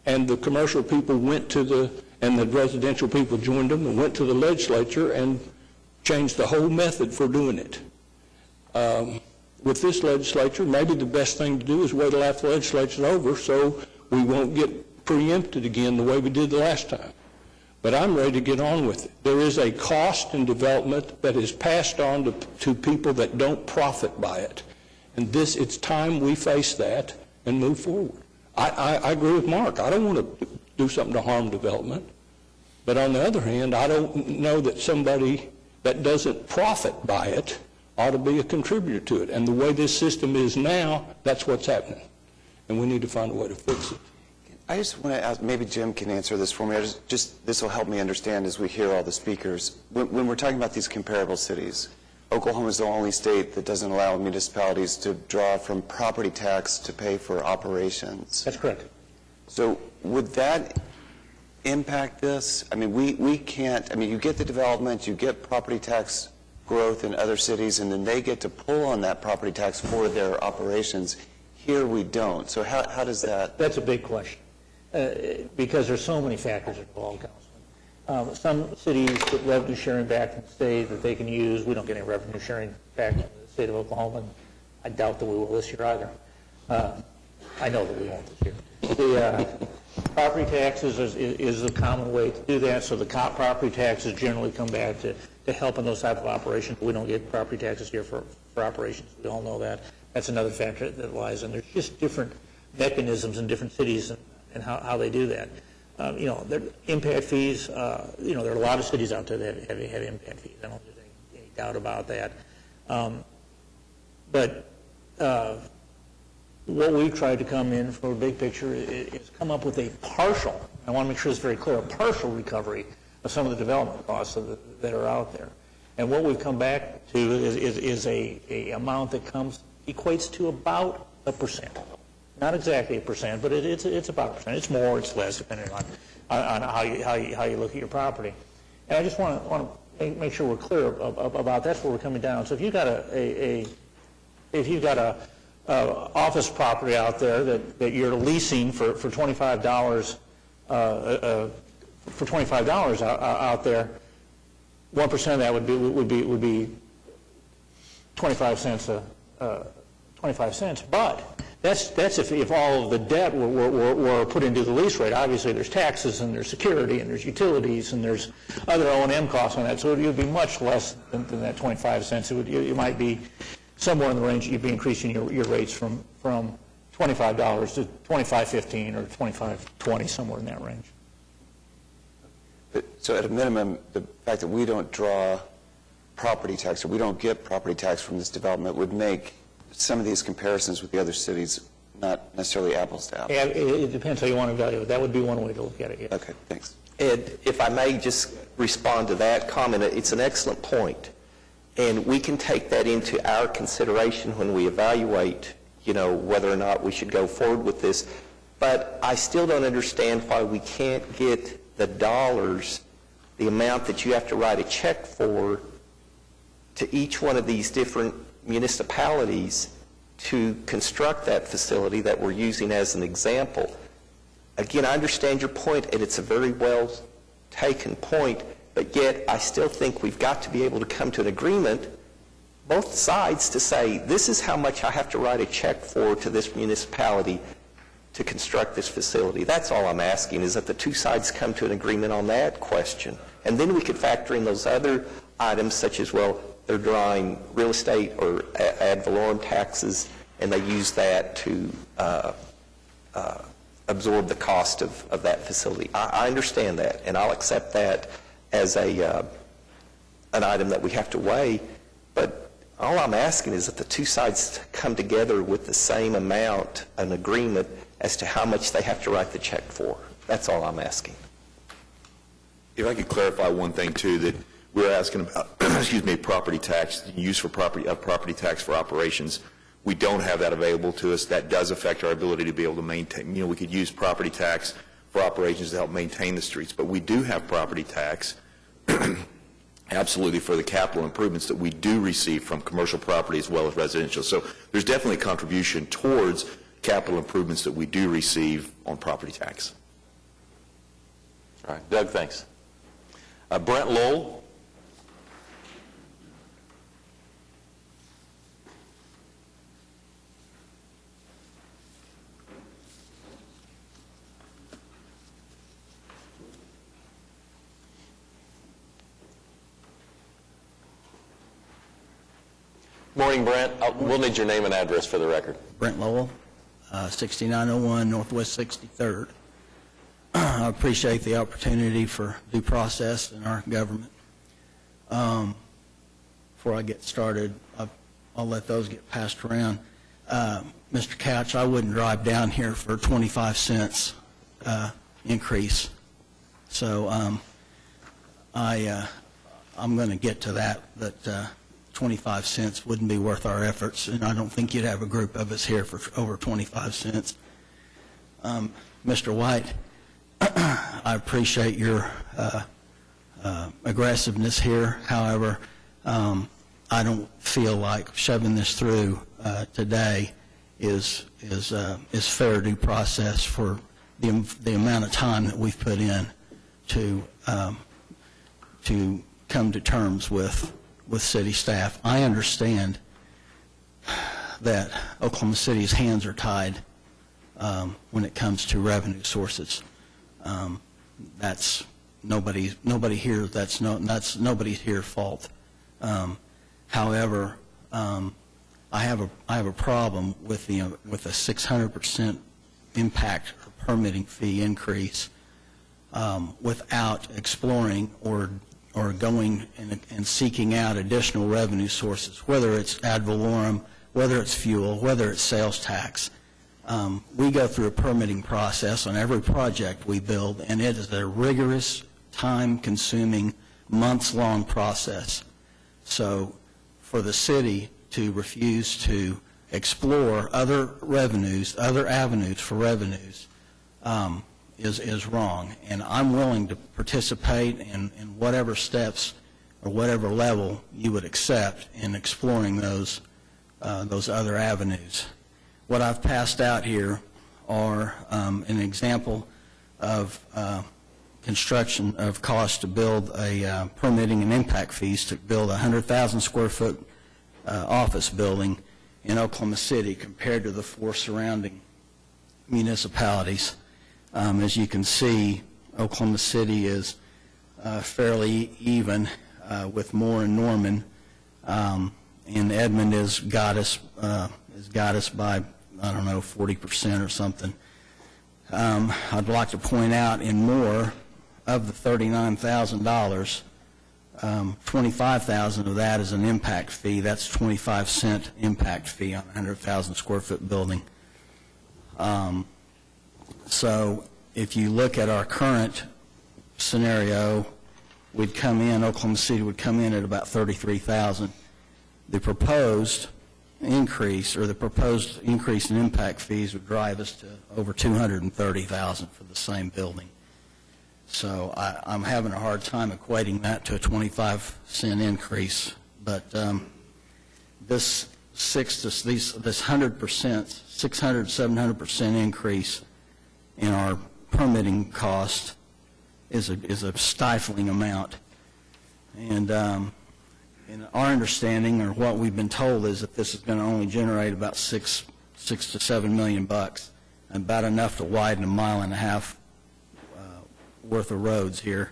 and the commercial people and the residential people joined them and went to the legislature and changed the whole method for doing it. With this legislature, maybe the best thing to do is wait till after the legislature's over so we won't get preempted again the way we did the last time. But I'm ready to get on with it. There is a cost in development that is passed on to people that don't profit by it. And it's time we face that and move forward. I agree with Mark. I don't want to do something to harm development. But on the other hand, I don't know that somebody that doesn't profit by it ought to be a contributor to it. And the way this system is now, that's what's happening. And we need to find a way to fix it. I just want to ask, maybe Jim can answer this for me. This will help me understand as we hear all the speakers. When we're talking about these comparable cities, Oklahoma is the only state that doesn't allow municipalities to draw from property tax to pay for operations. That's correct. So would that impact this? I mean, we can't, I mean, you get the development, you get property tax growth in other cities, and then they get to pull on that property tax for their operations. Here we don't. So how does that? That's a big question, because there's so many factors involved, Councilman. Some cities get revenue sharing back from the state that they can use. We don't get any revenue sharing back from the state of Oklahoma. And I doubt that we will this year either. I know that we won't this year. The property taxes is a common way to do that. So the property taxes generally come back to help in those type of operations. We don't get property taxes here for operations. We all know that. That's another factor that lies in. There's just different mechanisms in different cities and how they do that. There impact fees. There are a lot of cities out there that have impact fees. I don't think there's any doubt about that. But what we've tried to come in for a big picture is come up with a partial, I want to make sure it's very clear, a partial recovery of some of the development costs that are out there. And what we've come back to is a amount that equates to about 1%. Not exactly 1%, but it's about 1%. It's more, it's less, depending on how you look at your property. And I just want to make sure we're clear about that's where we're coming down. So if you've got a office property out there that you're leasing for $25 out there, 1% of that would be 25 cents 25 cents. But that's if all of the debt were put into the lease rate. Obviously, there's taxes and there's security and there's utilities and there's other O&M costs on that. So it would be much less than that 25 cents. It might be somewhere in the range. You'd be increasing your rates from $25 to $25.15 or $25.20, somewhere in that range. So at a minimum, the fact that we don't draw property tax or we don't get property tax from this development would make some of these comparisons with the other cities not necessarily apples to apples. Yeah, it depends how you want to evaluate it. That would be one way to look at it. Yes. Okay, thanks. Ed, if I may just respond to that comment, it's an excellent point. And we can take that into our consideration when we evaluate, whether or not we should go forward with this. But I still don't understand why we can't get the dollars, the amount that you have to write a check for, to each one of these different municipalities to construct that facility that we're using as an example. Again, I understand your point, and it's a very well taken point, but yet I still think we've got to be able to come to an agreement, both sides, to say, this is how much I have to write a check for to this municipality to construct this facility. That's all I'm asking, is that the two sides come to an agreement on that question. And then we could factor in those other items, such as, well, they're drawing real estate or ad valorem taxes, and they use that to absorb the cost of that facility. I understand that, and I'll accept that as an item that we have to weigh, but all I'm asking is that the two sides come together with the same amount, an agreement as to how much they have to write the check for. That's all I'm asking. If I could clarify one thing, too, that we're asking about, property tax, use for property tax for operations. We don't have that available to us. That does affect our ability to be able to maintain. We could use property tax for operations to help maintain the streets, but we do have property tax absolutely for the capital improvements that we do receive from commercial property as well as residential. So there's definitely a contribution towards capital improvements that we do receive on property tax. All right, Doug, thanks. Brent Lowell. Morning, Brent. We'll need your name and address for the record. Brent Lowell, 6901 Northwest 63rd. I appreciate the opportunity for due process in our government. Before I get started, I'll let those get passed around. Mr. Couch, I wouldn't drive down here for 25 cents increase. So I'm going to get to that, but 25 cents wouldn't be worth our efforts, and I don't think you'd have a group of us here for over 25 cents. Mr. White, I appreciate your aggressiveness here. However, I don't feel like shoving this through today is fair due process for the amount of time that we've put in to come to terms with city staff. I understand that Oklahoma City's hands are tied when it comes to revenue sources. That's nobody's here's fault. However, I have a problem with a 600% impact or permitting fee increase without exploring or going and seeking out additional revenue sources, whether it's ad valorem, whether it's fuel, whether it's sales tax. We go through a permitting process on every project we build, and it is a rigorous, time-consuming, months-long process. So for the city to refuse to explore other revenues, other avenues for revenues, is wrong. And I'm willing to participate in whatever steps or whatever level you would accept in exploring those other avenues. What I've passed out here are an example of construction of cost to build a permitting and impact fees to build a 100,000 square foot office building in Oklahoma City compared to the 4 surrounding municipalities. As you can see, Oklahoma City is fairly even with Moore and Norman, and Edmond has got us by, I don't know, 40% or something. I'd like to point out in Moore, of the $39,000, 25,000 of that is an impact fee. That's 25-cent impact fee on a 100,000 square foot building. So if you look at our current scenario, Oklahoma City would come in at about 33,000. The proposed increase in impact fees would drive us to over 230,000 for the same building. So I'm having a hard time equating that to a 25-cent increase. But this 100%, 600, 700% increase in our permitting cost is a stifling amount. And in our understanding, or what we've been told, is that this is going to only generate about $6 to $7 million, about enough to widen a 1.5 miles worth of roads here.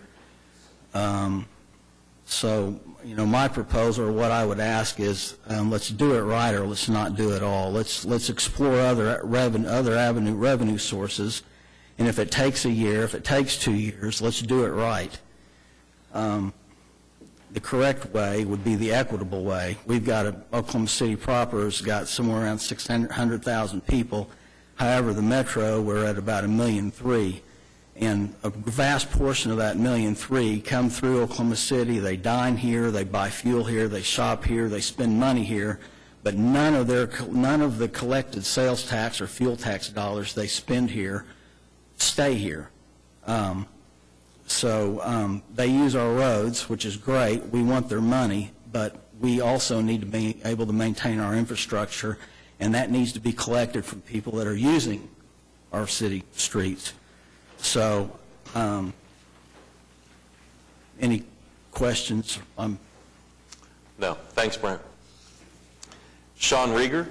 So, my proposal, or what I would ask is, let's do it right, or let's not do it all. Let's explore other revenue sources, and if it takes a year, if it takes 2 years, let's do it right. The correct way would be the equitable way. We've got Oklahoma City proper has got somewhere around 600,000 people. However, the metro, we're at about 1.3 million. And a vast portion of that 1.3 million come through Oklahoma City. They dine here, they buy fuel here, they shop here, they spend money here, but none of the collected sales tax or fuel tax dollars they spend here stay here. So they use our roads, which is great. We want their money, but we also need to be able to maintain our infrastructure and that needs to be collected from people that are using our city streets. So, any questions? No. Thanks, Brent. Sean Rieger.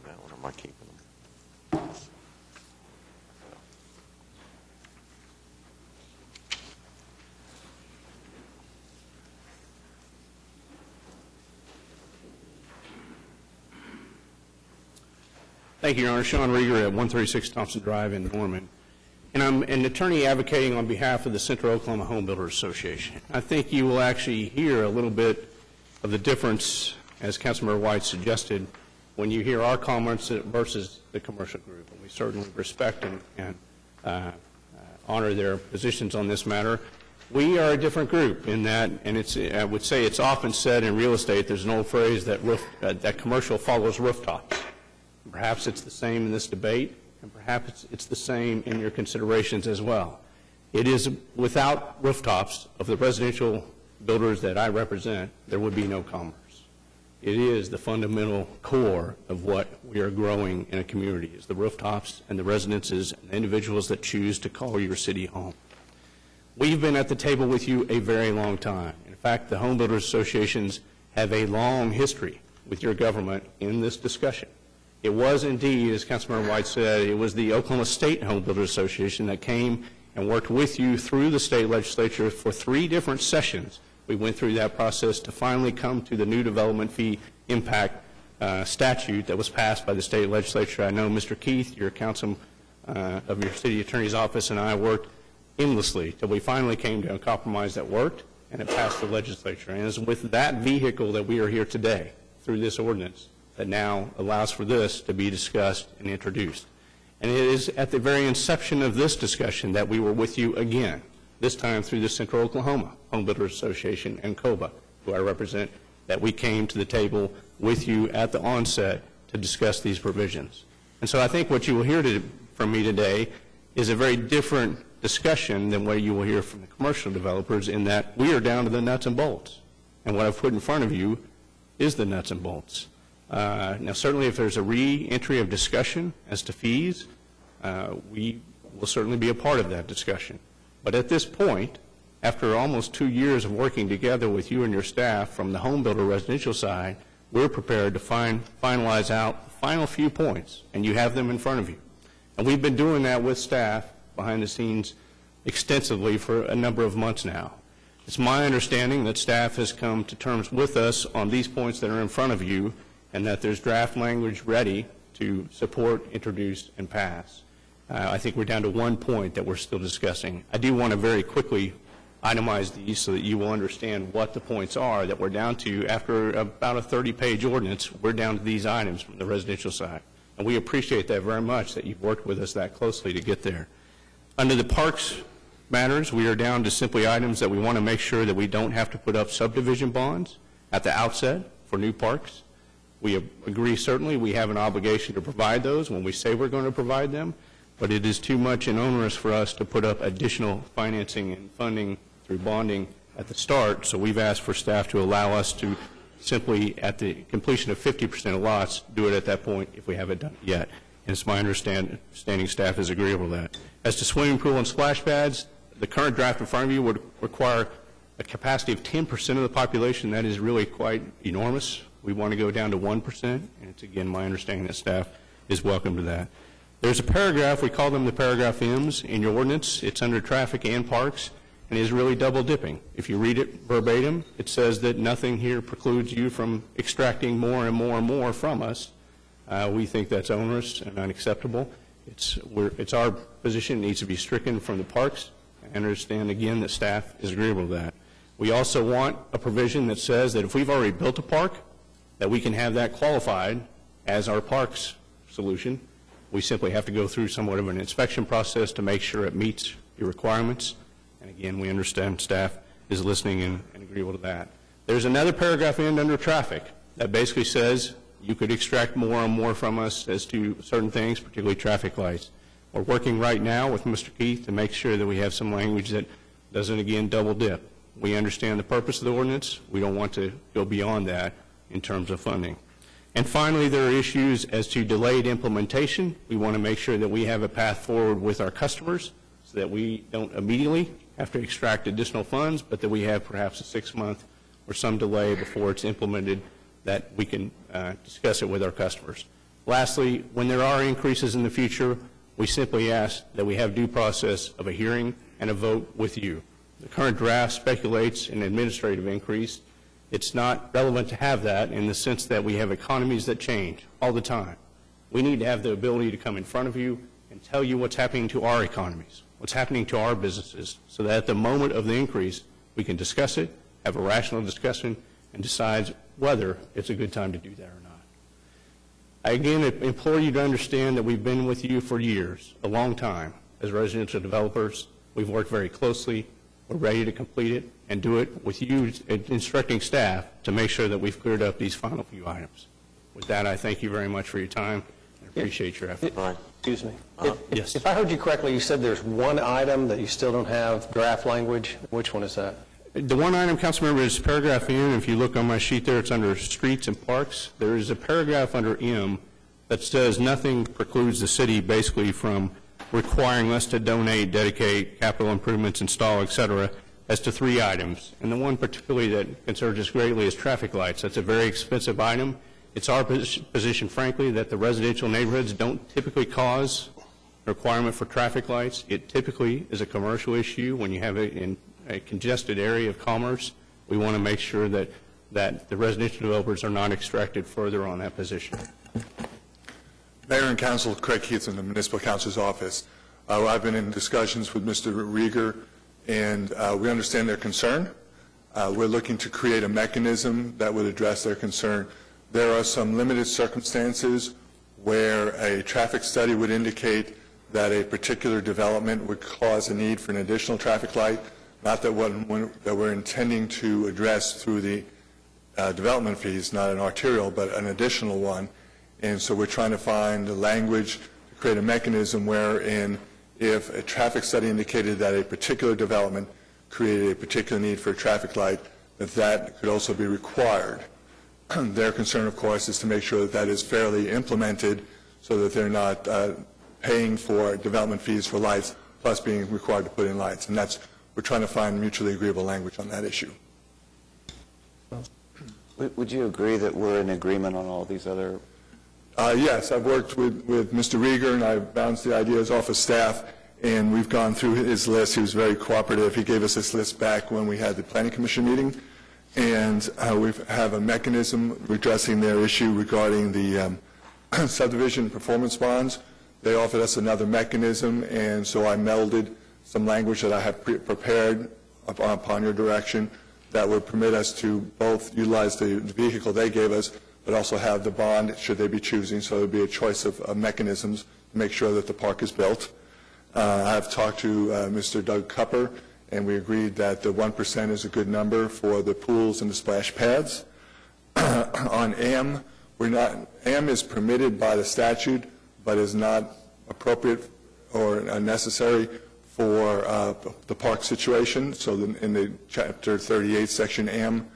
What am I keeping them? Thank you, Your Honor. Sean Rieger at 136 Thompson Drive in Norman. And I'm an attorney advocating on behalf of the Central Oklahoma Home Builders Association. I think you will actually hear a little bit of the difference, as Councilmember White suggested, when you hear our comments versus the commercial group. And we certainly respect and honor their positions on this matter. We are a different group in that, and I would say it's often said in real estate, there's an old phrase that that commercial follows rooftops. Perhaps it's the same in this debate, and perhaps it's the same in your considerations as well. It is without rooftops of the residential builders that I represent, there would be no commerce. It is the fundamental core of what we are growing in a community, is the rooftops and the residences and the individuals that choose to call your city home. We've been at the table with you a very long time. In fact, the Home Builders Associations have a long history with your government in this discussion. It was indeed, as Councilmember White said, it was the Oklahoma State Home Builders Association that came and worked with you through the state legislature for 3 different sessions. We went through that process to finally come to the new development fee impact statute that was passed by the state legislature. I know Mr. Keith, your counsel of your city attorney's office, and I worked endlessly till we finally came to a compromise that worked, and it passed the legislature. And it's with that vehicle that we are here today, through this ordinance, that now allows for this to be discussed and introduced. And it is at the very inception of this discussion that we were with you again, this time through the Central Oklahoma Home Builders Association and COBA, who I represent, that we came to the table with you at the onset to discuss these provisions. And so I think what you will hear from me today is a very different discussion than what you will hear from the commercial developers, in that we are down to the nuts and bolts. And what I've put in front of you is the nuts and bolts. Now, certainly if there's a re-entry of discussion as to fees, we will certainly be a part of that discussion. But at this point, after almost 2 years of working together with you and your staff from the home builder residential side, we're prepared to finalize out the final few points, and you have them in front of you. And we've been doing that with staff behind the scenes extensively for a number of months now. It's my understanding that staff has come to terms with us on these points that are in front of you, and that there's draft language ready to support, introduce, and pass. I think we're down to one point that we're still discussing. I do want to very quickly itemize these so that you will understand what the points are that we're down to. After about a 30-page ordinance, we're down to these items from the residential side. And we appreciate that very much, that you've worked with us that closely to get there. Under the parks matters, we are down to simply items that we want to make sure that we don't have to put up subdivision bonds at the outset for new parks. We agree, certainly, we have an obligation to provide those when we say we're going to provide them, but it is too much and onerous for us to put up additional financing and funding through bonding at the start, so we've asked for staff to allow us to simply, at the completion of 50% of lots, do it at that point if we haven't done it yet. And it's my understanding staff is agreeable to that. As to swimming pool and splash pads, the current draft in front of you would require a capacity of 10% of the population. That is really quite enormous. We want to go down to 1%, and it's, again, my understanding that staff is welcome to that. There's a paragraph, we call them the paragraph M's in your ordinance. It's under traffic and parks, and is really double dipping. If you read it verbatim, it says that nothing here precludes you from extracting more and more and more from us. We think that's onerous and unacceptable. It's our position, it needs to be stricken from the parks. I understand, again, that staff is agreeable to that. We also want a provision that says that if we've already built a park, that we can have that qualified as our parks solution. We simply have to go through somewhat of an inspection process to make sure it meets your requirements. And again, we understand staff is listening and agreeable to that. There's another paragraph under traffic that basically says you could extract more and more from us as to certain things, particularly traffic lights. We're working right now with Mr. Keith to make sure that we have some language that doesn't, again, double dip. We understand the purpose of the ordinance. We don't want to go beyond that in terms of funding. And finally, there are issues as to delayed implementation. We want to make sure that we have a path forward with our customers so that we don't immediately have to extract additional funds, but that we have perhaps a 6-month or some delay before it's implemented, that we can discuss it with our customers. Lastly, when there are increases in the future, we simply ask that we have due process of a hearing and a vote with you. The current draft speculates an administrative increase. It's not relevant to have that in the sense that we have economies that change all the time. We need to have the ability to come in front of you and tell you what's happening to our economies, what's happening to our businesses, so that at the moment of the increase, we can discuss it, have a rational discussion, and decide whether it's a good time to do that or not. I again implore you to understand that we've been with you for years, a long time, as residential developers. We've worked very closely. We're ready to complete it and do it with you instructing staff to make sure that we've cleared up these final few items. With that, I thank you very much for your time and appreciate your effort. Excuse me. Yes. If I heard you correctly, you said there's one item that you still don't have draft language. Which one is that? The one item, Councilmember, is paragraph M. If you look on my sheet there, it's under streets and parks. There is a paragraph under M that says nothing precludes the city basically from requiring us to donate, dedicate, capital improvements, install, et cetera, as to 3 items. And the one particularly that concerns us greatly is traffic lights. That's a very expensive item. It's our position, frankly, that the residential neighborhoods don't typically cause a requirement for traffic lights. It typically is a commercial issue when you have it in a congested area of commerce. We want to make sure that the residential developers are not extracted further on that position. Mayor and Council, Craig Heath in the Municipal Council's office. I've been in discussions with Mr. Rieger, and we understand their concern. We're looking to create a mechanism that would address their concern. There are some limited circumstances where a traffic study would indicate that a particular development would cause a need for an additional traffic light, not that one that we're intending to address through the development fees, not an arterial, but an additional one. And so we're trying to find the language to create a mechanism wherein if a traffic study indicated that a particular development created a particular need for a traffic light, that could also be required. Their concern, of course, is to make sure that that is fairly implemented so that they're not paying for development fees for lights plus being required to put in lights. And we're trying to find mutually agreeable language on that issue. Would you agree that we're in agreement on all these other? Yes, I've worked with Mr. Rieger, and I've bounced the ideas off of staff, and we've gone through his list. He was very cooperative. He gave us this list back when we had the Planning Commission meeting, and we have a mechanism addressing their issue regarding the subdivision performance bonds. They offered us another mechanism, and so I melded some language that I have prepared upon your direction that would permit us to both utilize the vehicle they gave us, but also have the bond should they be choosing. So there would be a choice of mechanisms to make sure that the park is built. I've talked to Mr. Doug Cupper, and we agreed that the 1% is a good number for the pools and the splash pads. On AM, AM is permitted by the statute, but is not appropriate or necessary for the park situation. So in the Chapter 38, Section AM,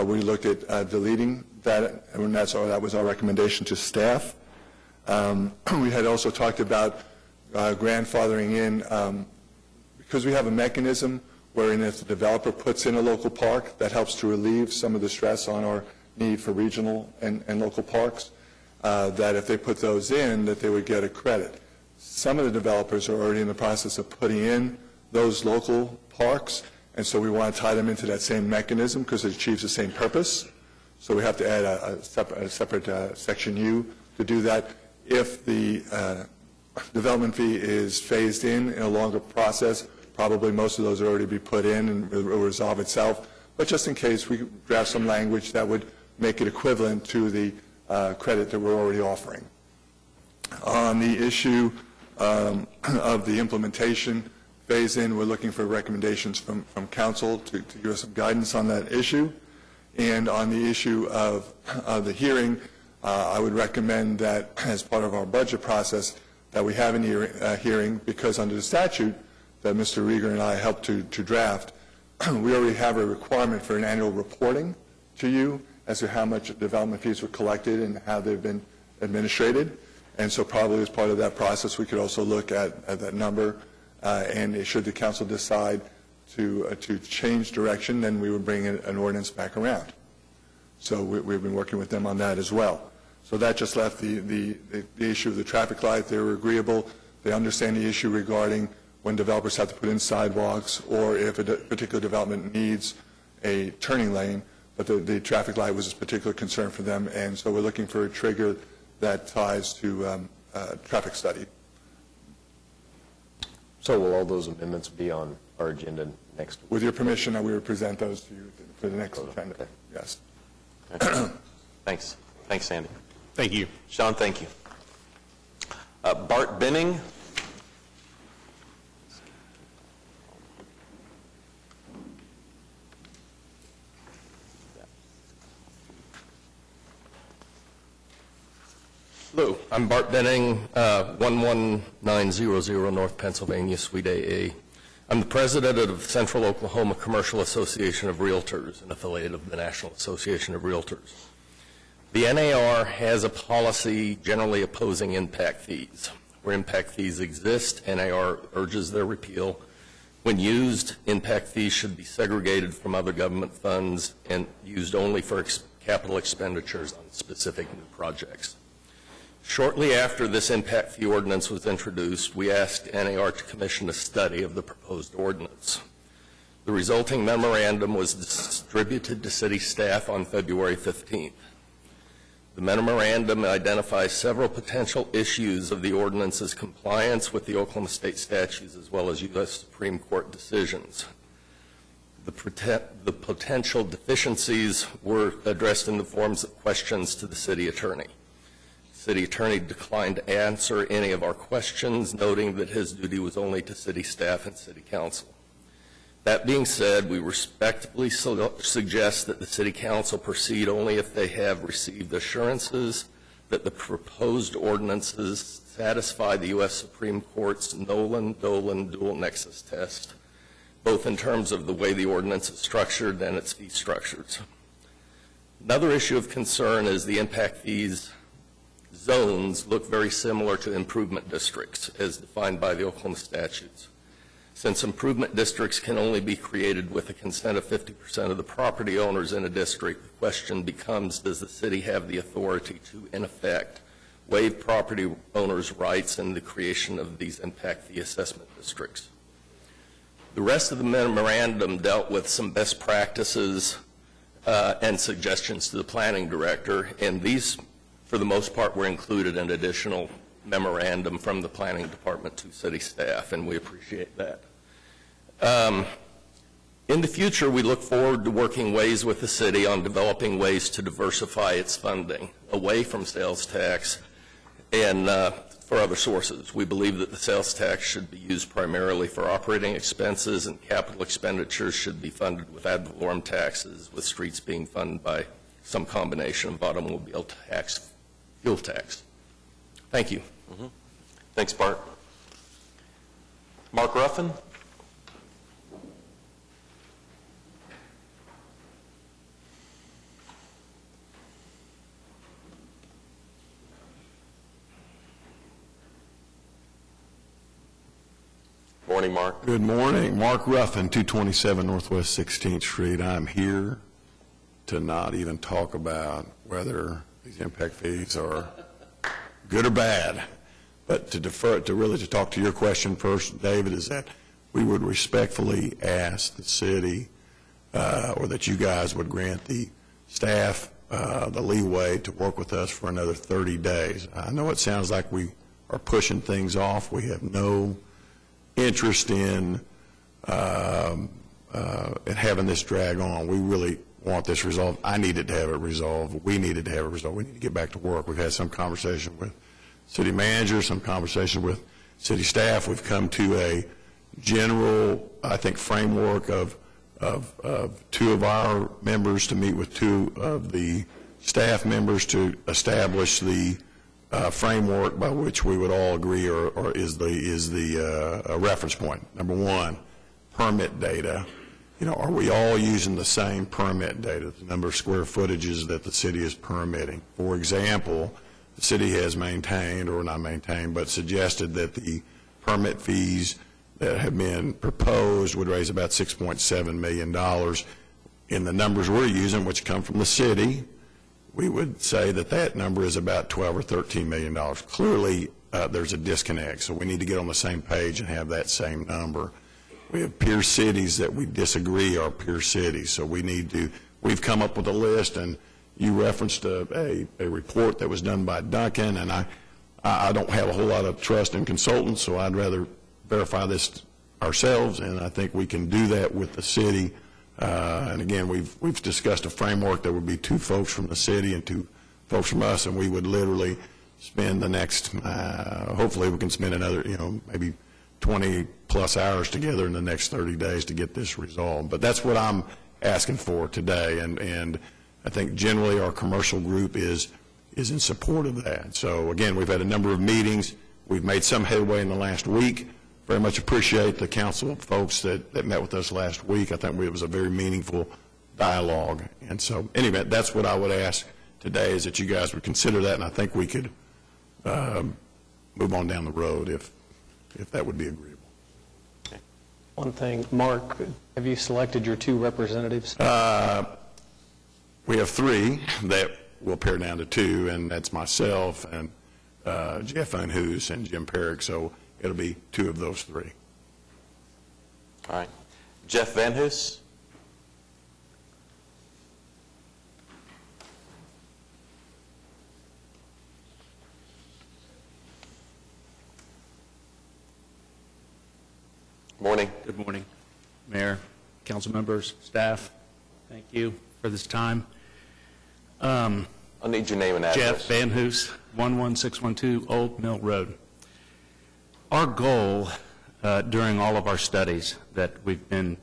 we looked at deleting that, and that was our recommendation to staff. We had also talked about grandfathering in, because we have a mechanism wherein if the developer puts in a local park, that helps to relieve some of the stress on our need for regional and local parks, that if they put those in, that they would get a credit. Some of the developers are already in the process of putting in those local parks, and so we want to tie them into that same mechanism because it achieves the same purpose. So we have to add a separate Section U to do that. If the development fee is phased in a longer process, probably most of those will already be put in and it will resolve itself. But just in case, we draft some language that would make it equivalent to the credit that we're already offering. On the issue of the implementation phase-in, we're looking for recommendations from council to give us some guidance on that issue. And on the issue of the hearing, I would recommend that as part of our budget process that we have a hearing, because under the statute that Mr. Rieger and I helped to draft, we already have a requirement for an annual reporting to you as to how much development fees were collected and how they've been administrated. And so probably as part of that process, we could also look at that number. And should the council decide to change direction, then we would bring an ordinance back around. So we've been working with them on that as well. So that just left the issue of the traffic light. They were agreeable. They understand the issue regarding when developers have to put in sidewalks or if a particular development needs a turning lane, but the traffic light was a particular concern for them, and so we're looking for a trigger that ties to traffic study. So will all those amendments be on our agenda next week? With your permission, we will present those to you for the next agenda. Okay. Yes. Okay. Thanks. Thanks, Andy. Thank you. Sean, thank you. Bart Benning. Hello, I'm Bart Benning, 11900 North Pennsylvania, Suite AA. I'm the president of Central Oklahoma Commercial Association of Realtors, an affiliate of the National Association of Realtors. The NAR has a policy generally opposing impact fees. Where impact fees exist, NAR urges their repeal. When used, impact fees should be segregated from other government funds and used only for capital expenditures on specific new projects. Shortly after this impact fee ordinance was introduced, we asked NAR to commission a study of the proposed ordinance. The resulting memorandum was distributed to city staff on February 15th. The memorandum identifies several potential issues of the ordinance's compliance with the Oklahoma State statutes as well as U.S. Supreme Court decisions. The potential deficiencies were addressed in the forms of questions to the city attorney. City attorney declined to answer any of our questions, noting that his duty was only to city staff and city council. That being said, we respectfully suggest that the city council proceed only if they have received assurances that the proposed ordinances satisfy the U.S. Supreme Court's Nolan-Dolan dual nexus test, both in terms of the way the ordinance is structured and its fee structures. Another issue of concern is the impact fees zones look very similar to improvement districts as defined by the Oklahoma statutes. Since improvement districts can only be created with the consent of 50% of the property owners in a district, the question becomes, does the city have the authority to, in effect, waive property owners' rights in the creation of these impact fee assessment districts? The rest of the memorandum dealt with some best practices and suggestions to the planning director, and these, for the most part, were included in additional memorandum from the planning department to city staff, and we appreciate that. In the future, we look forward to working ways with the city on developing ways to diversify its funding away from sales tax and for other sources. We believe that the sales tax should be used primarily for operating expenses, and capital expenditures should be funded with ad valorem taxes, with streets being funded by some combination of automobile tax, fuel tax. Thank you. Mm-hmm. Thanks, Bart. Mark Ruffin. Morning, Mark. Good morning. Mark Ruffin, 227 Northwest 16th Street. I'm here to not even talk about whether these impact fees are good or bad, but to defer to really to talk to your question first, David, is that we would respectfully ask the city or that you guys would grant the staff the leeway to work with us for another 30 days. I know it sounds like we are pushing things off. We have no interest in having this drag on. We really want this resolved. I needed to have it resolved. We needed to have it resolved. We need to get back to work. We've had some conversation with city manager, some conversation with city staff. We've come to a general, I think, framework of two of our members to meet with two of the staff members to establish the framework by which we would all agree or is the reference point. Number one, permit data. are we all using the same permit data, the number of square footages that the city is permitting? For example, the city has maintained, or not maintained, but suggested that the permit fees that have been proposed would raise about $6.7 million. In the numbers we're using, which come from the city, we would say that that number is about $12 or $13 million. Clearly, there's a disconnect, so we need to get on the same page and have that same number. We have peer cities that we disagree are peer cities, so we've come up with a list, and you referenced a report that was done by Duncan, and I don't have a whole lot of trust in consultants, so I'd rather verify this ourselves, and I think we can do that with the city. And again, we've discussed a framework that would be 2 folks from the city and 2 folks from us, and we would literally spend the next, hopefully we can spend another, maybe 20-plus hours together in the next 30 days to get this resolved. But that's what I'm asking for today, and I think generally our commercial group is in support of that. So again, we've had a number of meetings. We've made some headway in the last week. Very much appreciate the council folks that met with us last week. I think it was a very meaningful dialogue. And so anyway, that's what I would ask today, is that you guys would consider that, and I think we could move on down the road if that would be agreeable. One thing, Mark, have you selected your 2 representatives? We have 3 that will pare down to 2, and that's myself and Jeff Van Hoos and Jim Perrick, so it'll be 2 of those 3. All right. Jeff Van Hoos. Morning. Good morning, Mayor, council members, staff. Thank you for this time. I'll need your name and address. Jeff Van Hoos, 11612 Old Mill Road. Our goal during all of our studies that we've been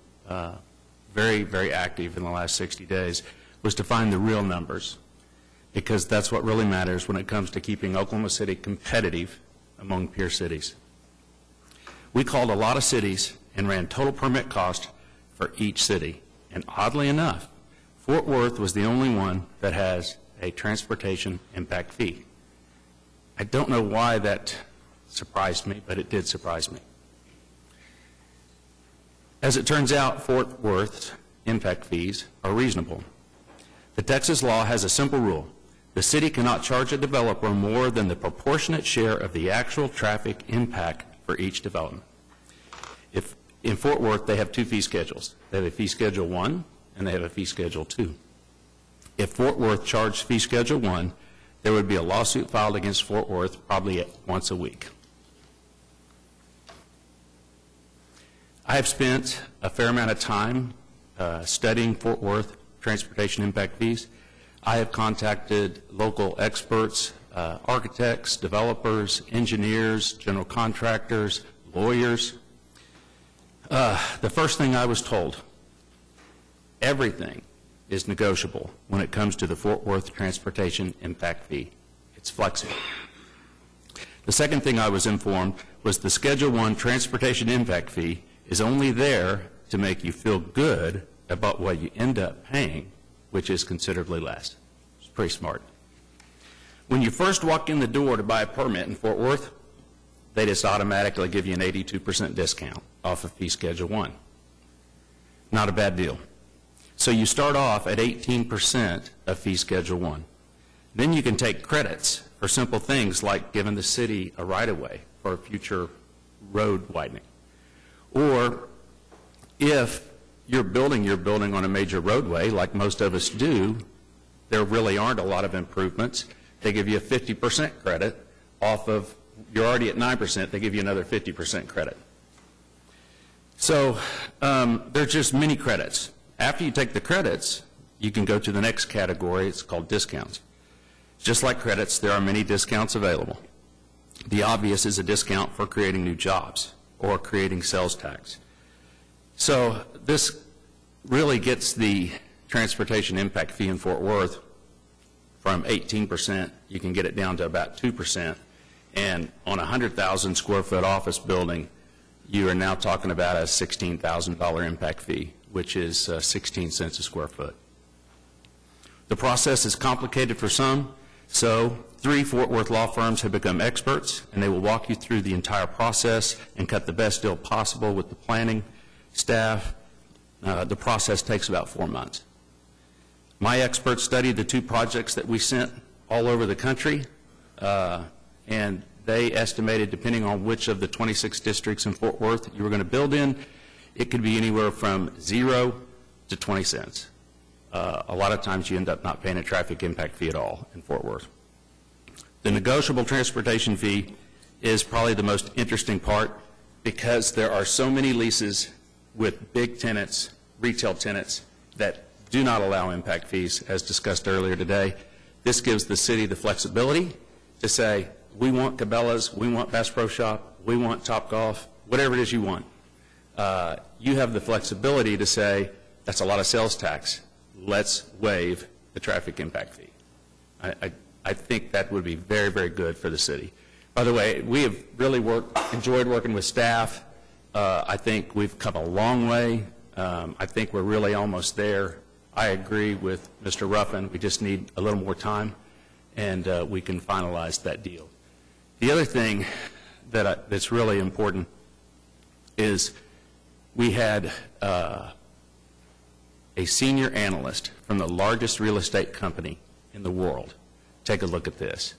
very, very active in the last 60 days was to find the real numbers, because that's what really matters when it comes to keeping Oklahoma City competitive among peer cities. We called a lot of cities and ran total permit cost for each city. And oddly enough, Fort Worth was the only one that has a transportation impact fee. I don't know why that surprised me, but it did surprise me. As it turns out, Fort Worth's impact fees are reasonable. The Texas law has a simple rule. The city cannot charge a developer more than the proportionate share of the actual traffic impact for each development. In Fort Worth, they have 2 fee schedules. They have a fee schedule 1 and they have a fee schedule 2. If Fort Worth charged fee schedule 1, there would be a lawsuit filed against Fort Worth probably once a week. I have spent a fair amount of time studying Fort Worth transportation impact fees. I have contacted local experts, architects, developers, engineers, general contractors, lawyers. The first thing I was told, everything is negotiable when it comes to the Fort Worth transportation impact fee. It's flexible. The second thing I was informed was the Schedule 1 transportation impact fee is only there to make you feel good about what you end up paying, which is considerably less. It's pretty smart. When you first walk in the door to buy a permit in Fort Worth, they just automatically give you an 82% discount off of fee schedule 1. Not a bad deal. So you start off at 18% of fee schedule 1. Then you can take credits for simple things like giving the city a right-of-way for a future road widening. Or if you're building on a major roadway, like most of us do, there really aren't a lot of improvements. They give you a 50% credit off of, you're already at 9%, they give you another 50% credit. So there's just many credits. After you take the credits, you can go to the next category. It's called discounts. Just like credits, there are many discounts available. The obvious is a discount for creating new jobs or creating sales tax. So this really gets the transportation impact fee in Fort Worth from 18%, you can get it down to about 2%. And on a 100,000 square foot office building, you are now talking about a $16,000 impact fee, which is 16 cents a square foot. The process is complicated for some, so 3 Fort Worth law firms have become experts, and they will walk you through the entire process and cut the best deal possible with the planning staff. The process takes about 4 months. My experts studied the 2 projects that we sent all over the country, and they estimated, depending on which of the 26 districts in Fort Worth you were going to build in, it could be anywhere from 0 to 20 cents. A lot of times you end up not paying a traffic impact fee at all in Fort Worth. The negotiable transportation fee is probably the most interesting part because there are so many leases with big tenants, retail tenants, that do not allow impact fees, as discussed earlier today. This gives the city the flexibility to say, we want Cabela's, we want Bass Pro Shop, we want Topgolf, whatever it is you want. You have the flexibility to say, that's a lot of sales tax. Let's waive the traffic impact fee. I think that would be very, very good for the city. By the way, we have really enjoyed working with staff. I think we've come a long way. I think we're really almost there. I agree with Mr. Ruffin. We just need a little more time, and we can finalize that deal. The other thing that's really important is we had a senior analyst from the largest real estate company in the world take a look at this.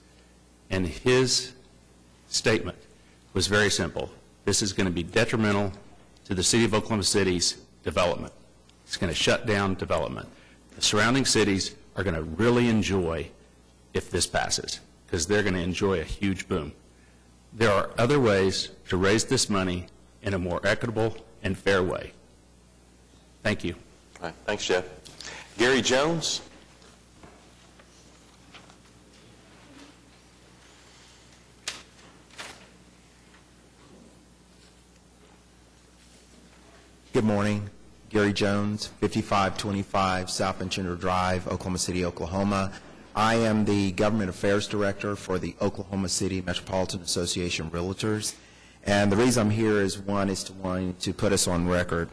And his statement was very simple. This is going to be detrimental to the city of Oklahoma City's development. It's going to shut down development. The surrounding cities are going to really enjoy if this passes, because they're going to enjoy a huge boom. There are other ways to raise this money in a more equitable and fair way. Thank you. All right, thanks, Jeff. Gary Jones. Good morning. Gary Jones, 5525 South Enchanter Drive, Oklahoma City, Oklahoma. I am the Government Affairs Director for the Oklahoma City Metropolitan Association Realtors. And the reason I'm here is to put us on record.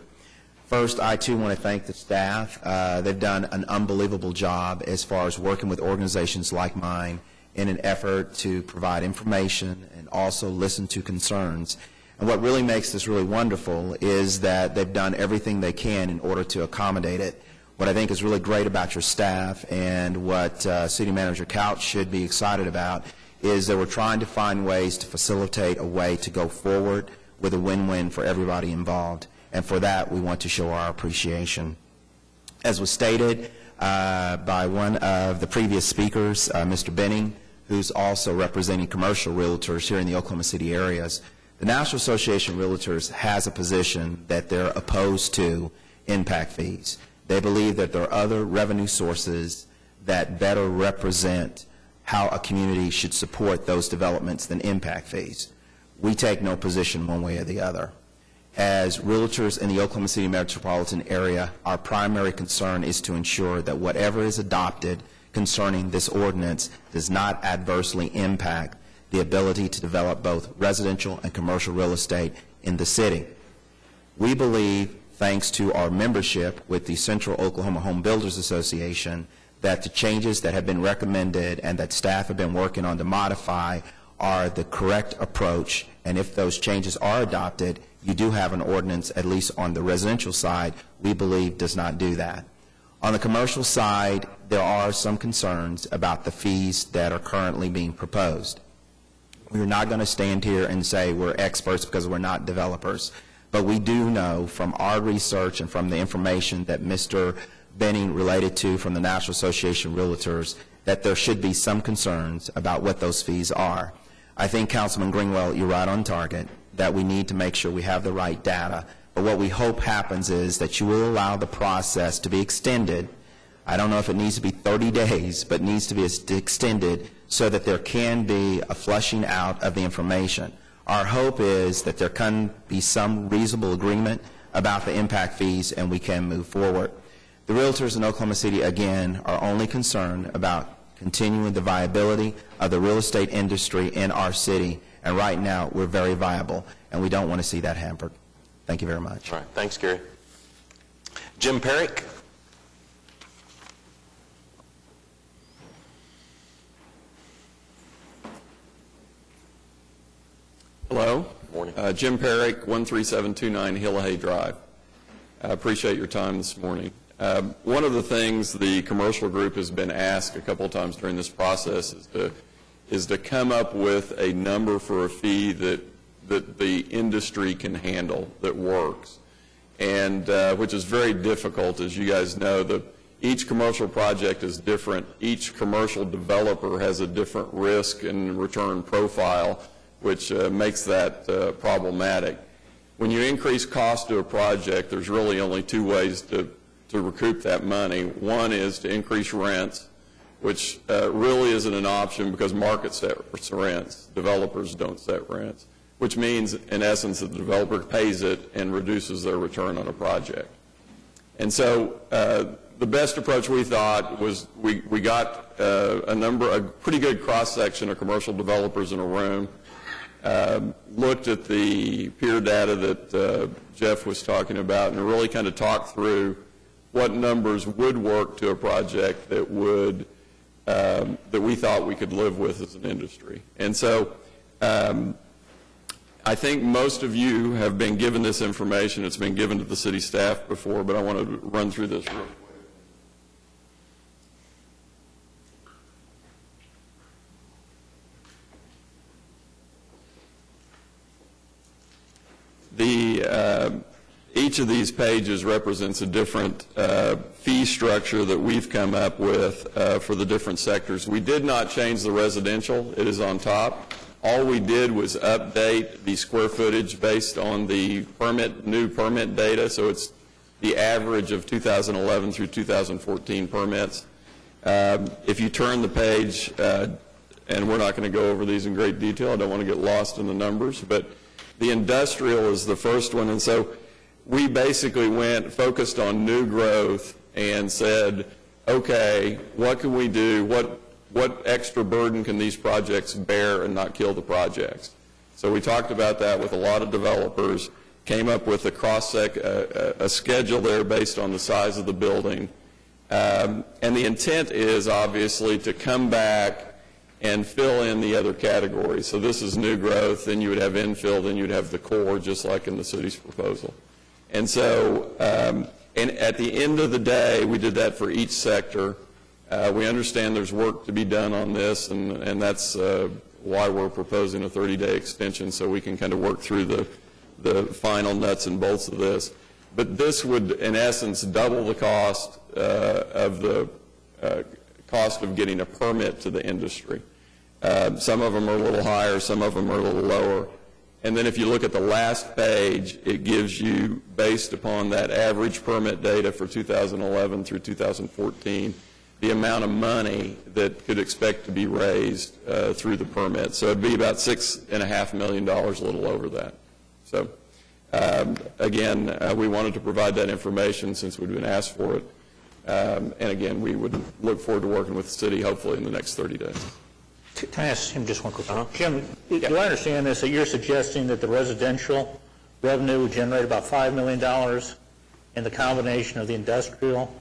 First, I too want to thank the staff. They've done an unbelievable job as far as working with organizations like mine in an effort to provide information and also listen to concerns. And what really makes this really wonderful is that they've done everything they can in order to accommodate it. What I think is really great about your staff and what City Manager Couch should be excited about is that we're trying to find ways to facilitate a way to go forward with a win-win for everybody involved. And for that, we want to show our appreciation. As was stated by one of the previous speakers, Mr. Benning, who's also representing commercial realtors here in the Oklahoma City areas, the National Association of Realtors has a position that they're opposed to impact fees. They believe that there are other revenue sources that better represent how a community should support those developments than impact fees. We take no position one way or the other. As realtors in the Oklahoma City metropolitan area, our primary concern is to ensure that whatever is adopted concerning this ordinance does not adversely impact the ability to develop both residential and commercial real estate in the city. We believe, thanks to our membership with the Central Oklahoma Home Builders Association, that the changes that have been recommended and that staff have been working on to modify are the correct approach, and if those changes are adopted, you do have an ordinance, at least on the residential side, we believe does not do that. On the commercial side, there are some concerns about the fees that are currently being proposed. We're not going to stand here and say we're experts because we're not developers, but we do know from our research and from the information that Mr. Benning related to from the National Association of Realtors that there should be some concerns about what those fees are. I think, Councilman Greenwell, you're right on target that we need to make sure we have the right data. But what we hope happens is that you will allow the process to be extended. I don't know if it needs to be 30 days, but it needs to be extended so that there can be a flushing out of the information. Our hope is that there can be some reasonable agreement about the impact fees and we can move forward. The realtors in Oklahoma City, again, are only concerned about continuing the viability of the real estate industry in our city. And right now, we're very viable, and we don't want to see that hampered. Thank you very much. All right. Thanks, Gary. Jim Perrick. Hello. Morning. Jim Perrick, 13729 Hillahay Drive. I appreciate your time this morning. One of the things the commercial group has been asked a couple of times during this process is to come up with a number for a fee that the industry can handle, that works, and which is very difficult. As you guys know, each commercial project is different. Each commercial developer has a different risk and return profile, which makes that problematic. When you increase cost to a project, there's really only two ways to recoup that money. One is to increase rents, which really isn't an option because market sets rents. Developers don't set rents, which means, in essence, that the developer pays it and reduces their return on a project. And so the best approach, we thought, was we got a pretty good cross-section of commercial developers in a room, looked at the peer data that Jeff was talking about, and really kind of talked through what numbers would work to a project that would that we thought we could live with as an industry. And so I think most of you have been given this information. It's been given to the city staff before, but I want to run through this real quick. Each of these pages represents a different fee structure that we've come up with for the different sectors. We did not change the residential. It is on top. All we did was update the square footage based on the new permit data, so it's the average of 2011 through 2014 permits. If you turn the page, and we're not going to go over these in great detail, I don't want to get lost in the numbers, but the industrial is the first one, and so we basically focused on new growth and said, okay, what can we do? What extra burden can these projects bear and not kill the projects? So we talked about that with a lot of developers, came up with a schedule there based on the size of the building. And the intent is obviously to come back and fill in the other categories. So this is new growth, then you would have infill, then you'd have the core, just like in the city's proposal. And so, and at the end of the day, we did that for each sector. We understand there's work to be done on this, and that's why we're proposing a 30-day extension, so we can kind of work through the final nuts and bolts of this. But this would, in essence, double the cost of getting a permit to the industry. Some of them are a little higher, some of them are a little lower. And then if you look at the last page, it gives you, based upon that average permit data for 2011 through 2014, the amount of money that could expect to be raised through the permit. So it'd be about $6.5 million, a little over that. So again, we wanted to provide that information since we'd been asked for it. And again, we would look forward to working with the city, hopefully in the next 30 days. Can I ask him just one quick question? Jim, do I understand this, that you're suggesting that the residential revenue would generate about $5 million, and the combination of the industrial,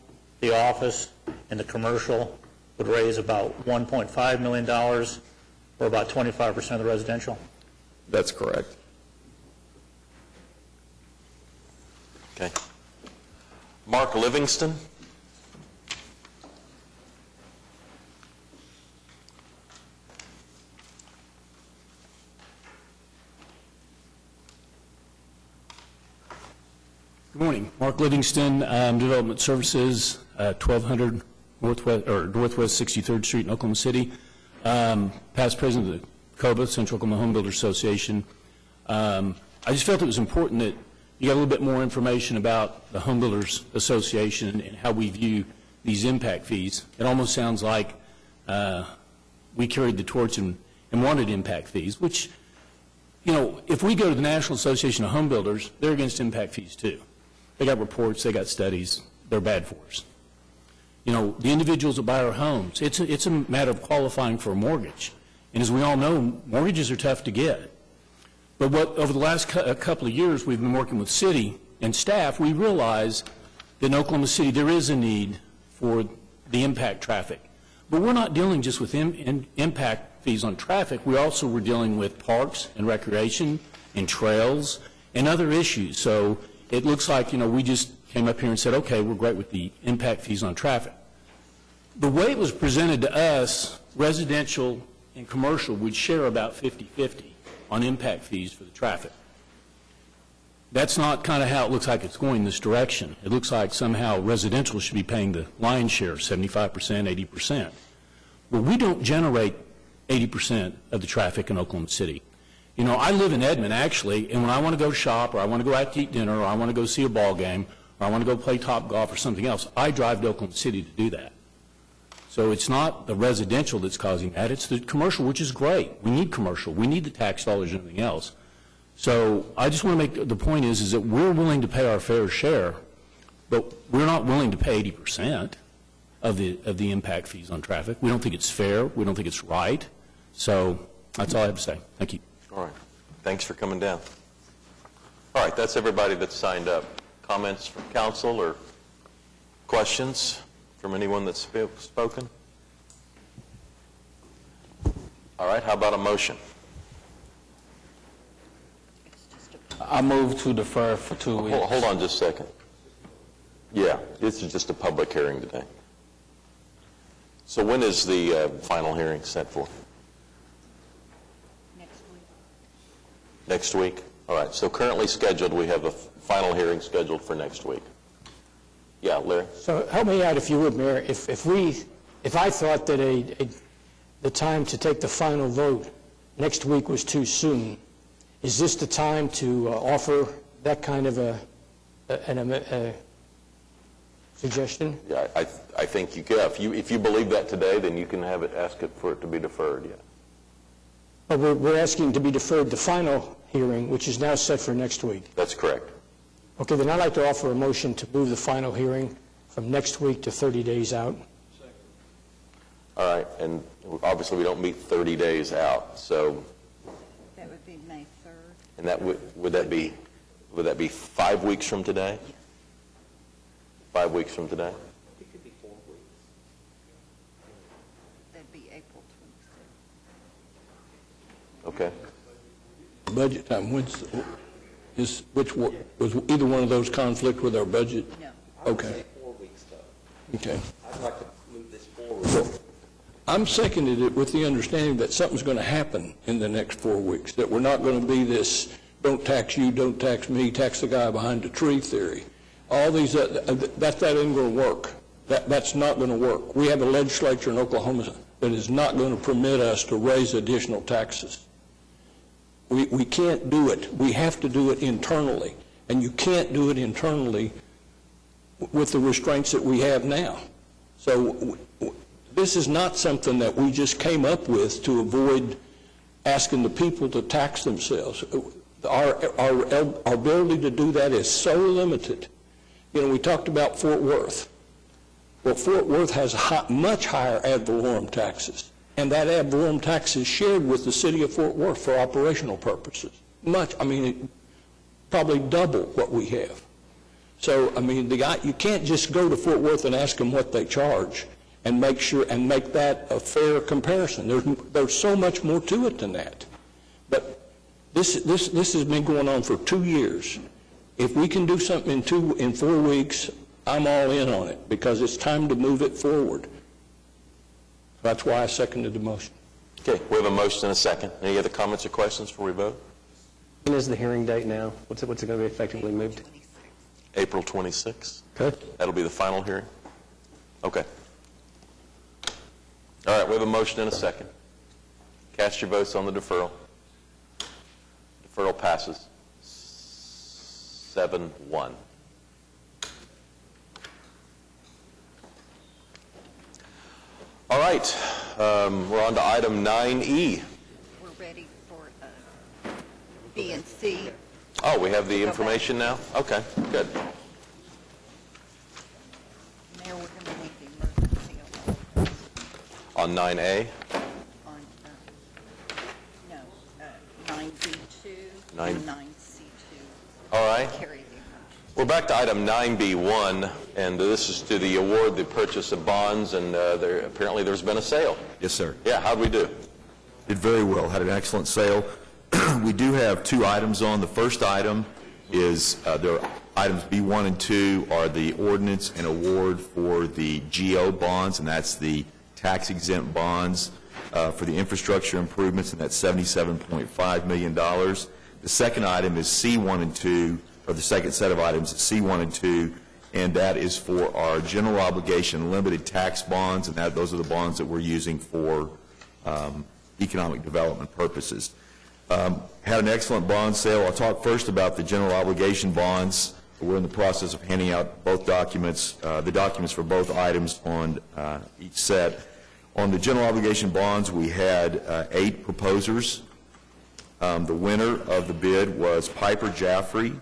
the office, and the commercial would raise about $1.5 million, or about 25% of the residential? That's correct. Okay. Mark Livingston. Good morning. Mark Livingston, Development Services, 1200 Northwest 63rd Street in Oklahoma City. Past president of the COBA, Central Oklahoma Home Builders Association. I just felt it was important that you got a little bit more information about the Home Builders Association and how we view these impact fees. It almost sounds like we carried the torch and wanted impact fees, which, you know, if we go to the National Association of Home Builders, they're against impact fees too. They got reports, they got studies, they're bad for us. You know, the individuals that buy our homes, it's a matter of qualifying for a mortgage. And as we all know, mortgages are tough to get. But over the last couple of years we've been working with city and staff, we realize that in Oklahoma City there is a need for the impact traffic. But we're not dealing just with impact fees on traffic. We also were dealing with parks and recreation and trails and other issues. So it looks like, we just came up here and said, okay, we're great with the impact fees on traffic. The way it was presented to us, residential and commercial would share about 50-50 on impact fees for the traffic. That's not kind of how it looks like it's going this direction. It looks like somehow residential should be paying the lion's share, 75%, 80%. Well, we don't generate 80% of the traffic in Oklahoma City. I live in Edmond, actually, and when I want to go shop, or I want to go out to eat dinner, or I want to go see a ball game, or I want to go play Top Golf or something else, I drive to Oklahoma City to do that. So it's not the residential that's causing that, it's the commercial, which is great. We need commercial. We need the tax dollars and everything else. So I just want to make the point is that we're willing to pay our fair share, but we're not willing to pay 80% of the impact fees on traffic. We don't think it's fair. We don't think it's right. So that's all I have to say. Thank you. All right. Thanks for coming down. All right, that's everybody that's signed up. Comments from council or questions from anyone that's spoken? All right, how about a motion? I move to defer for 2 weeks. Hold on just a second. Yeah, this is just a public hearing today. So when is the final hearing set for? Next week? All right, so currently scheduled, we have a final hearing scheduled for next week. Yeah, Larry? So help me out, if you would, Mayor. If I thought that the time to take the final vote next week was too soon, is this the time to offer that kind of a suggestion? Yeah, I think you can. If you believe that today, then you can ask it for it to be deferred, yeah. But we're asking to be deferred the final hearing, which is now set for next week. That's correct. Okay, then I'd like to offer a motion to move the final hearing from next week to 30 days out. All right, and obviously we don't meet 30 days out, so. That would be May 3rd. And that would that be 5 weeks from today? 5 weeks from today? It could be 4 weeks. That'd be April 26th. Okay. Budget time, was either one of those conflict with our budget? No. Okay. 4 weeks, though. Okay. I'd like to move this forward. I'm seconded it with the understanding that something's going to happen in the next 4 weeks, that we're not going to be this don't tax you, don't tax me, tax the guy behind the tree theory. All these, that isn't going to work. That's not going to work. We have a legislature in Oklahoma that is not going to permit us to raise additional taxes. We can't do it. We have to do it internally. And you can't do it internally with the restraints that we have now. So this is not something that we just came up with to avoid asking the people to tax themselves. Our ability to do that is so limited. We talked about Fort Worth. Well, Fort Worth has much higher ad valorem taxes. And that ad valorem tax is shared with the city of Fort Worth for operational purposes. Probably double what we have. So, you can't just go to Fort Worth and ask them what they charge and make that a fair comparison. There's so much more to it than that. But this has been going on for 2 years. If we can do something in 4 weeks, I'm all in on it because it's time to move it forward. That's why I seconded the motion. Okay, we have a motion and a second. Any other comments or questions before we vote? When is the hearing date now? What's it going to be effectively moved to? April 26th. Okay. That'll be the final hearing? Okay. All right, we have a motion and a second. Cast your votes on the deferral. Deferral passes 7-1. All right, we're on to item 9E. We're ready for B and C. Oh, we have the information now? Okay, good. Mayor, we're going to need the emergency alert. On 9A? On, no, 9B2 Nine. and 9C2. All right. Carry the emergency. We're back to item 9B1, and this is to the award the purchase of bonds, and apparently there's been a sale. Yes, sir. Yeah, how'd we do? Did very well, had an excellent sale. We do have two items on. The first item is, there are items B1 and 2 are the ordinance and award for the GO bonds, and that's the tax-exempt bonds for the infrastructure improvements, and that's $77.5 million. The second item is C1 and 2, or the second set of items is C1 and 2, and that is for our general obligation limited tax bonds, and those are the bonds that we're using for economic development purposes. Had an excellent bond sale. I'll talk first about the general obligation bonds. We're in the process of handing out both documents, the documents for both items on each set. On the general obligation bonds, we had 8 proposers. The winner of the bid was Piper Jaffray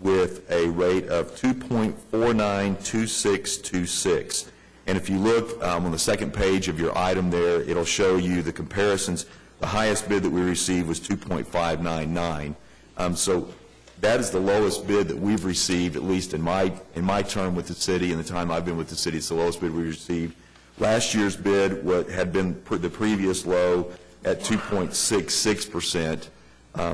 with a rate of 2.492626. And if you look on the second page of your item there, it'll show you the comparisons. The highest bid that we received was 2.599. So that is the lowest bid that we've received, at least in my term with the city, and the time I've been with the city. It's the lowest bid we received. Last year's bid had been the previous low at 2.66%.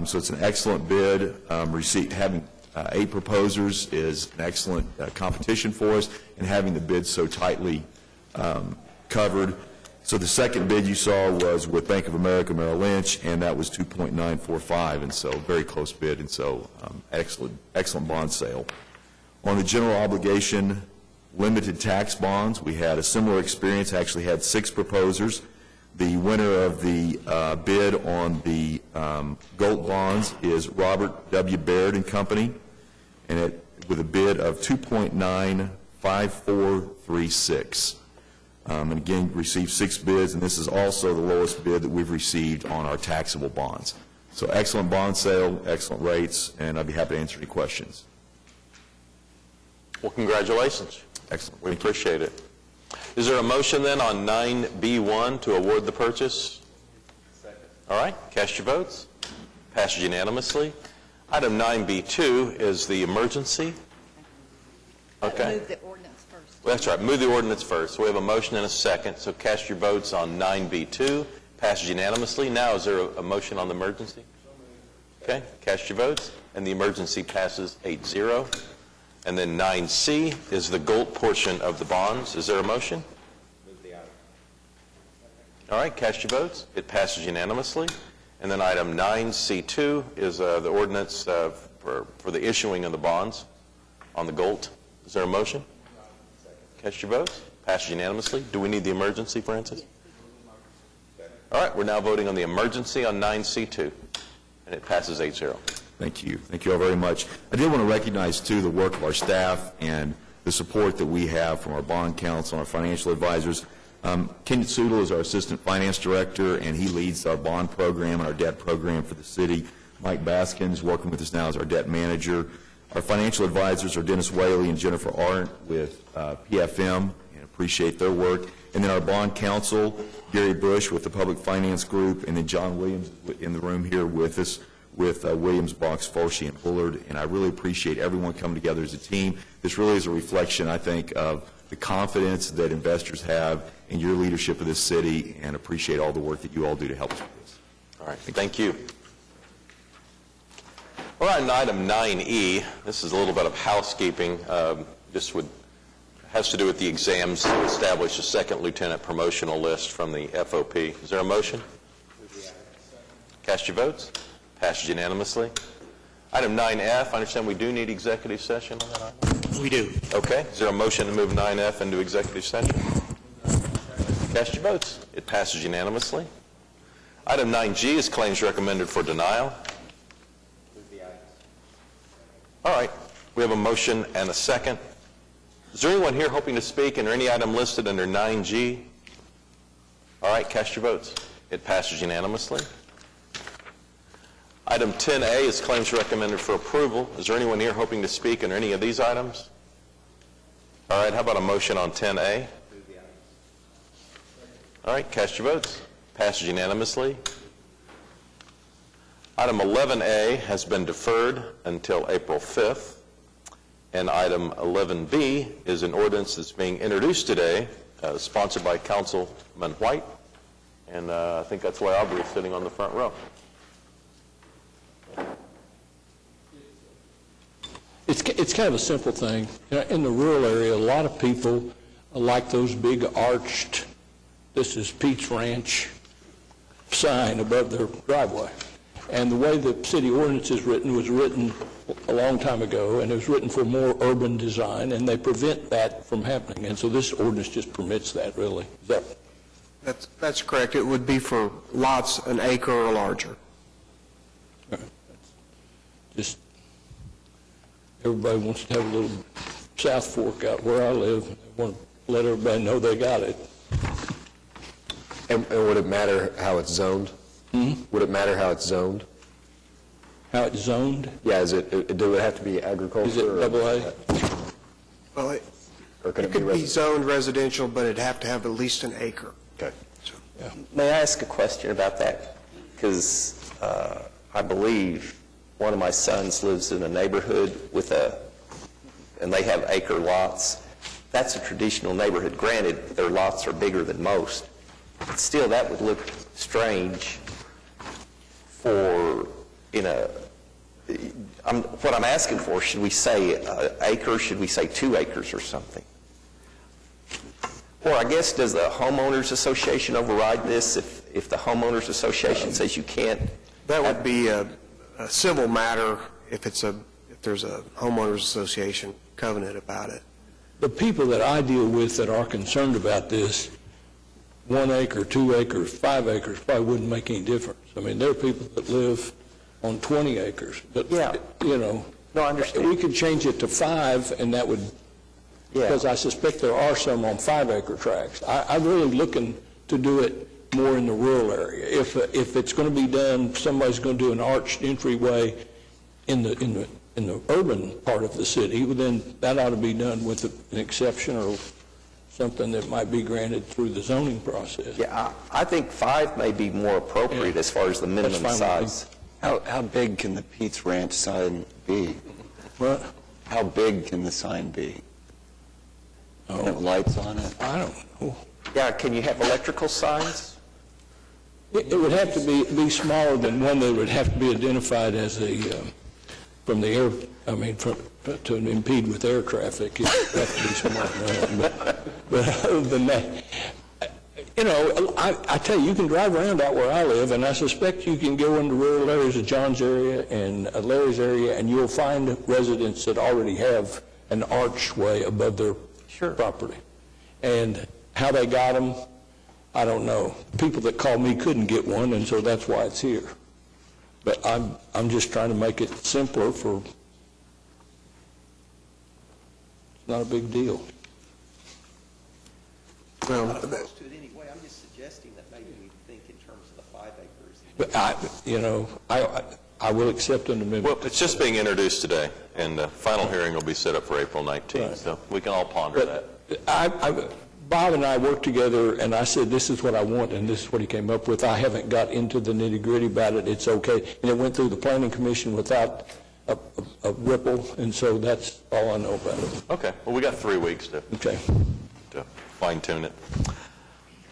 So it's an excellent bid. Having 8 proposers is an excellent competition for us, and having the bids so tightly covered. So the second bid you saw was with Bank of America Merrill Lynch, and that was 2.945, and so very close bid, and so excellent bond sale. On the general obligation limited tax bonds, we had a similar experience, actually had 6 proposers. The winner of the bid on the GOLT bonds is Robert W. Baird and Company, and with a bid of 2.95436. And again, received 6 bids, and this is also the lowest bid that we've received on our taxable bonds. So excellent bond sale, excellent rates, and I'd be happy to answer any questions. Well, congratulations. Excellent. We appreciate it. Is there a motion then on 9B1 to award the purchase? Second. All right, cast your votes. Passes unanimously. Item 9B2 is the emergency. Okay. Move the ordinance first. Well, that's right. Move the ordinance first. So we have a motion and a second. So cast your votes on 9B2. Passes unanimously. Now, is there a motion on the emergency? Okay. Cast your votes. And the emergency passes 8-0. And then 9C is the GOLT portion of the bonds. Is there a motion? Move the item. All right. Cast your votes. It passes unanimously. And then item 9C2 is the ordinance for the issuing of the bonds on the GOLT. Is there a motion? Cast your votes. Passes unanimously. Do we need the emergency, Francis? All right. We're now voting on the emergency on 9C2. And it passes 8-0. Thank you. Thank you all very much. I did want to recognize, too, the work of our staff and the support that we have from our bond counsel and our financial advisors. Ken Sudel is our assistant finance director, and he leads our bond program and our debt program for the city. Mike Baskins, working with us now, as our debt manager. Our financial advisors are Dennis Whaley and Jennifer Arndt with PFM, and appreciate their work. And then our bond counsel, Gary Bush with the Public Finance Group, and then John Williams in the room here with us, with Williams, Box, Forshey, and Bullard. And I really appreciate everyone coming together as a team. This really is a reflection, I think, of the confidence that investors have in your leadership of this city, and appreciate all the work that you all do to help us with this. All right. Thank you. All right, and item 9E, this is a little bit of housekeeping. This has to do with the exams to establish a second lieutenant promotional list from the FOP. Is there a motion? Cast your votes. Passes unanimously. Item 9F, I understand we do need executive session on that item? We do. Okay. Is there a motion to move 9F into executive session? Cast your votes. It passes unanimously. Item 9G is claims recommended for denial. All right. We have a motion and a second. Is there anyone here hoping to speak under any item listed under 9G? All right. Cast your votes. It passes unanimously. Item 10A is claims recommended for approval. Is there anyone here hoping to speak under any of these items? All right. How about a motion on 10A? All right. Cast your votes. Passes unanimously. Item 11A has been deferred until April 5th. And item 11B is an ordinance that's being introduced today, sponsored by Councilman White, and I think that's why Aubrey is sitting on the front row. It's kind of a simple thing. You know, in the rural area, a lot of people like those big arched, "This is Pete's Ranch" sign above their driveway. And the way the city ordinance is written was written a long time ago, and it was written for more urban design, and they prevent that from happening. And so this ordinance just permits that, really. Is that That's correct. It would be for lots an acre or larger. just, everybody wants to have a little South Fork out where I live. They want to let everybody know they got it. And would it matter how it's zoned? Would it matter how it's zoned? How it's zoned? Yeah, do it have to be agriculture? Is it double A? Well, it Or could be zoned residential, but it'd have to have at least an acre. Okay. May I ask a question about that? Because I believe one of my sons lives in a neighborhood and they have acre lots. That's a traditional neighborhood. Granted, their lots are bigger than most. But still, that would look strange for, what I'm asking for, should we say acre, should we say 2 acres or something? Or I guess, does the homeowners association override this if the homeowners association says you can't? That would be a civil matter if there's a homeowners association covenant about it. The people that I deal with that are concerned about this, 1 acre, 2 acres, 5 acres probably wouldn't make any difference. I mean, there are people that live on 20 acres. But, yeah. No, I understand. We could change it to 5, and that would, because I suspect there are some on 5-acre tracts. I'm really looking to do it more in the rural area. If it's going to be done, somebody's going to do an arched entryway in the urban part of the city, then that ought to be done with an exception or something that might be granted through the zoning process. Yeah, I think 5 may be more appropriate as far as the minimum size. How big can the Pete's Ranch sign be? What? How big can the sign be? Can it have lights on it? I don't know. Yeah, can you have electrical signs? It would have to be smaller than one that would have to be identified as from the air, to impede with air traffic. It would have to be smaller. But other than that, I tell you can drive around out where I live, and I suspect you can go into rural areas of John's area and Larry's area, and you'll find residents that already have an archway above their property. And how they got them, I don't know. People that called me couldn't get one, and so that's why it's here. But I'm just trying to make it simpler for, it's not a big deal. Well, I'm not opposed to it anyway. I'm just suggesting that maybe we think in terms of the 5 acres. But I will accept an amendment. Well, it's just being introduced today, and the final hearing will be set up for April 19th, right. So we can all ponder that. Bob and I worked together, and I said, this is what I want, and this is what he came up with. I haven't got into the nitty-gritty about it. It's okay. And it went through the Planning Commission without a ripple, and so that's all I know about it. Okay. Well, we got 3 weeks to fine-tune it.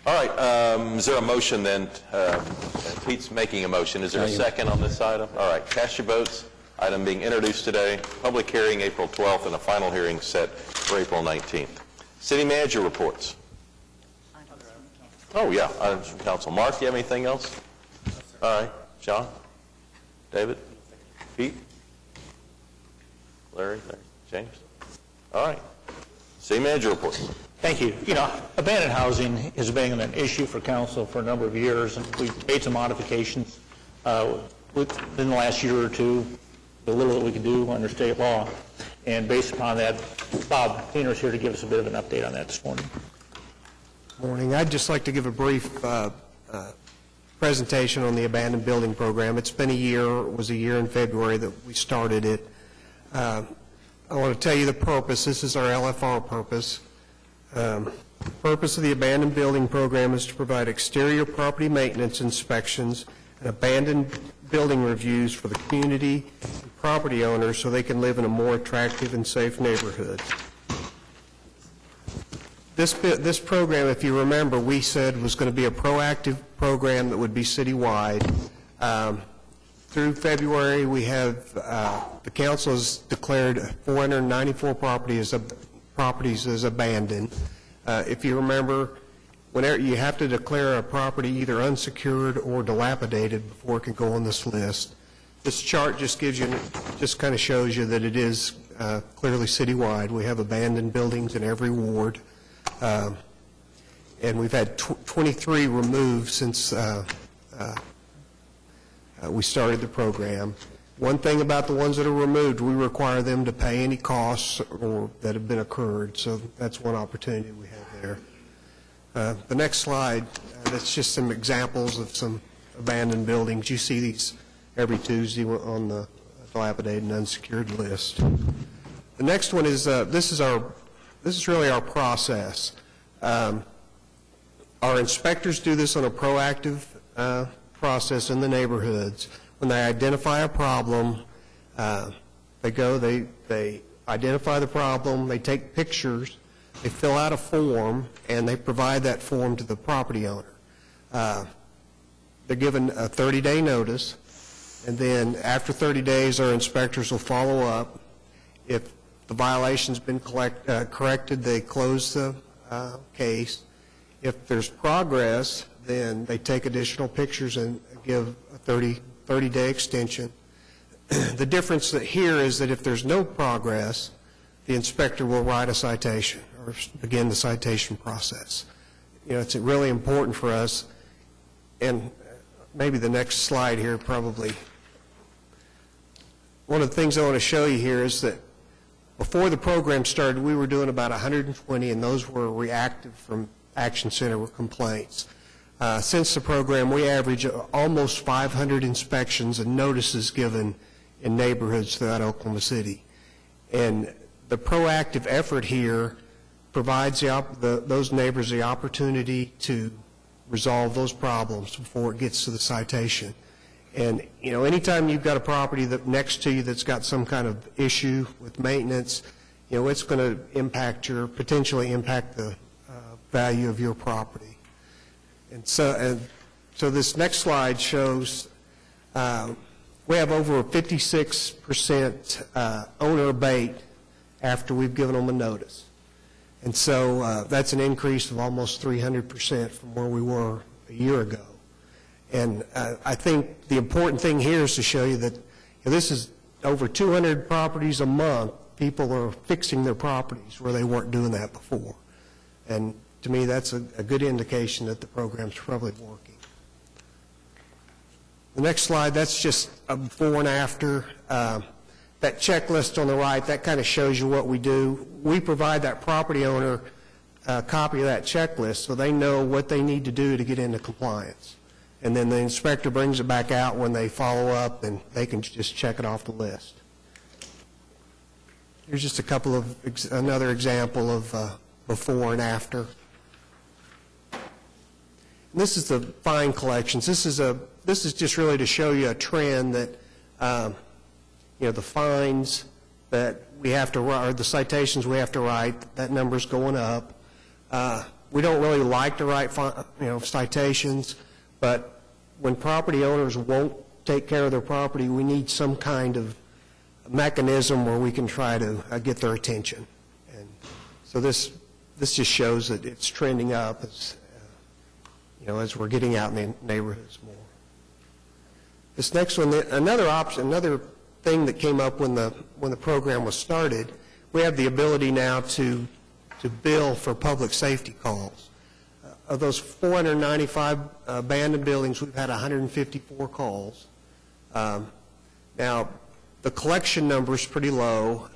All right. Is there a motion then? Pete's making a motion. Is there a second on this item? All right. Cast your votes. Item being introduced today. Public hearing April 12th, and a final hearing set for April 19th. City manager reports. Oh, yeah, items from council. Mark, do you have anything else? All right. John? David? Pete? Larry? James? All right. City manager reports. Thank you. Abandoned housing has been an issue for council for a number of years, and we've made some modifications within the last year or two, the little that we can do under state law. And based upon that, Bob Keener is here to give us a bit of an update on that this morning. Morning. I'd just like to give a brief presentation on the abandoned building program. It's been a year. It was a year in February that we started it. I want to tell you the purpose. This is our LFR purpose. The purpose of the abandoned building program is to provide exterior property maintenance inspections and abandoned building reviews for the community and property owners so they can live in a more attractive and safe neighborhood. This program, if you remember, we said was going to be a proactive program that would be citywide. Through February, we have, the council has declared 494 properties as abandoned. If you remember, whenever you have to declare a property either unsecured or dilapidated before it can go on this list. This chart just gives you, just kind of shows you that it is clearly citywide. We have abandoned buildings in every ward. And we've had 23 removed since we started the program. One thing about the ones that are removed, we require them to pay any costs or that have been occurred, so that's one opportunity we have there. The next slide, that's just some examples of some abandoned buildings. You see these every Tuesday on the dilapidated and unsecured list. The next one is, this is really our process. Our inspectors do this on a proactive process in the neighborhoods. When they identify a problem, they identify the problem, they take pictures, they fill out a form, and they provide that form to the property owner. They're given a 30-day notice, and then after 30 days, our inspectors will follow up. If the violation's been corrected, they close the case. If there's progress, then they take additional pictures and give a 30-day extension. The difference here is that if there's no progress, the inspector will write a citation or begin the citation process. You know, it's really important for us, and maybe the next slide here probably. One of the things I want to show you here is that before the program started, we were doing about 120, and those were reactive from Action Center complaints. Since the program, we average almost 500 inspections and notices given in neighborhoods throughout Oklahoma City. And the proactive effort here provides those neighbors the opportunity to resolve those problems before it gets to the citation. And, you know, anytime you've got a property next to you that's got some kind of issue with maintenance, you know, it's going to potentially impact the value of your property. And so this next slide shows we have over 56% owner abate after we've given them a notice. And so that's an increase of almost 300% from where we were a year ago. And I think the important thing here is to show you that this is over 200 properties a month. People are fixing their properties where they weren't doing that before. And to me, that's a good indication that the program's probably working. The next slide, that's just a before and after. That checklist on the right, that kind of shows you what we do. We provide that property owner a copy of that checklist so they know what they need to do to get into compliance. And then the inspector brings it back out when they follow up, and they can just check it off the list. Here's just another example of before and after. And this is the fine collections. This is just really to show you a trend that you know, the fines that we have to write, or the citations we have to write, that number's going up. We don't really like to write citations, but when property owners won't take care of their property, we need some kind of mechanism where we can try to get their attention. And so this just shows that it's trending up as as we're getting out in the neighborhoods more. This next one, another thing that came up when the program was started, we have the ability now to bill for public safety calls. Of those 495 abandoned buildings, we've had 154 calls. Now, the collection number is pretty low,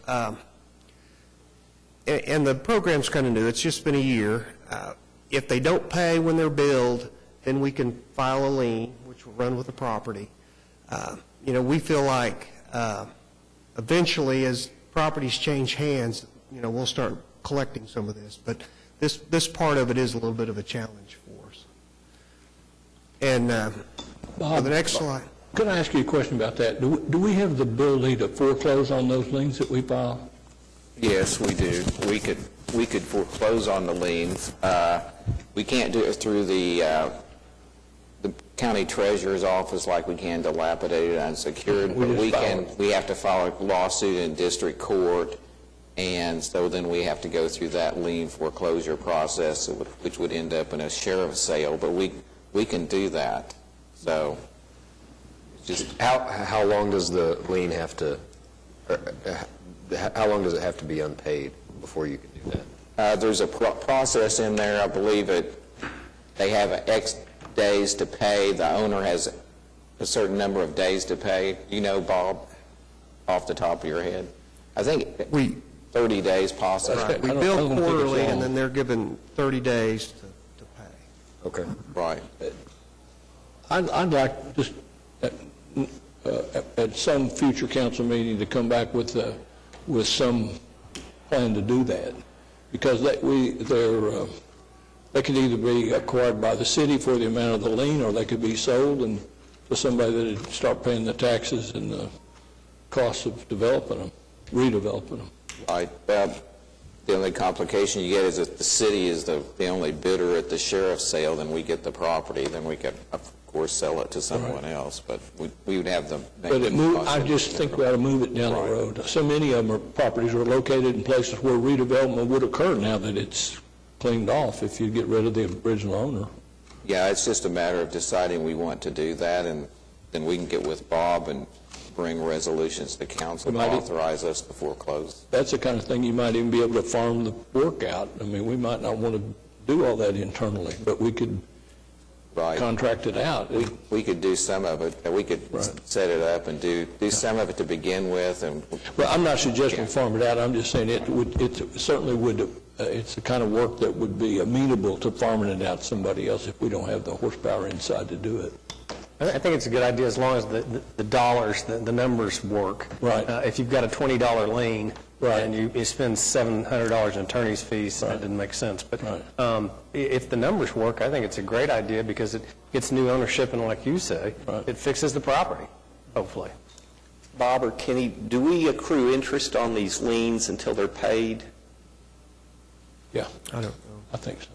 and the program's kind of new. It's just been a year. If they don't pay when they're billed, then we can file a lien, which will run with the property. We feel like eventually, as properties change hands, we'll start collecting some of this. But this part of it is a little bit of a challenge for us. And Bob, the next slide. Could I ask you a question about that? Do we have the ability to foreclose on those liens that we file? Yes, we do. We could foreclose on the liens. We can't do it through the county treasurer's office like we can dilapidated unsecured, but we have to file a lawsuit in district court, and so then we have to go through that lien foreclosure process, which would end up in a sheriff's sale, but we can do that. So just how long does the lien have to, how long does it have to be unpaid before you can do that? There's a process in there. I believe they have X days to pay. The owner has a certain number of days to pay. You know, Bob, off the top of your head? I think 30 days possibly. Right. We bill quarterly, and then they're given 30 days to pay. Okay. Right. I'd like just at some future council meeting to come back with some plan to do that, because they could either be acquired by the city for the amount of the lien, or they could be sold and for somebody that would start paying the taxes and the costs of developing them, redeveloping them. Right. The only complication you get is if the city is the only bidder at the sheriff's sale, then we get the property, then we could, of course, sell it to someone else, but we would have them. But I just think we ought to move it down the road. So many of them properties are located in places where redevelopment would occur now that it's cleaned off if you get rid of the original owner. Yeah, it's just a matter of deciding we want to do that, and then we can get with Bob and bring resolutions to council to authorize us to foreclose. That's the kind of thing you might even be able to farm the work out. I mean, we might not want to do all that internally, but we could contract it out. We could do some of it. We could set it up and do some of it to begin with. And well, I'm not suggesting farm it out. I'm just saying it certainly would. It's the kind of work that would be amenable to farming it out to somebody else if we don't have the horsepower inside to do it. I think it's a good idea as long as the dollars, the numbers work. Right. If you've got a $20 lien and you spend $700 in attorney's fees, that didn't make sense. But if the numbers work, I think it's a great idea because it gets new ownership, and like you say, it fixes the property, hopefully. Bob or Kenny, do we accrue interest on these liens until they're paid? Yeah. I don't know. I think so.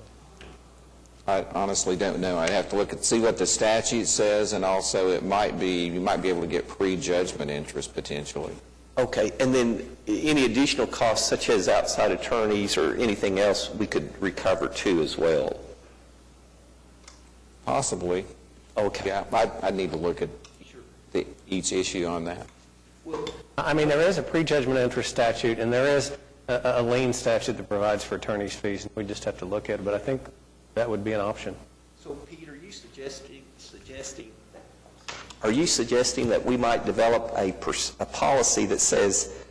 I honestly don't know. I'd have to look and see what the statute says, and also you might be able to get prejudgment interest potentially. Okay, and then any additional costs such as outside attorneys or anything else we could recover too as well? Possibly. Okay. Yeah, I'd need to look at each issue on that. I mean, there is a prejudgment interest statute, and there is a lien statute that provides for attorney's fees. We just have to look at it, but I think that would be an option. So, Pete, are you suggesting that we might develop a policy that says,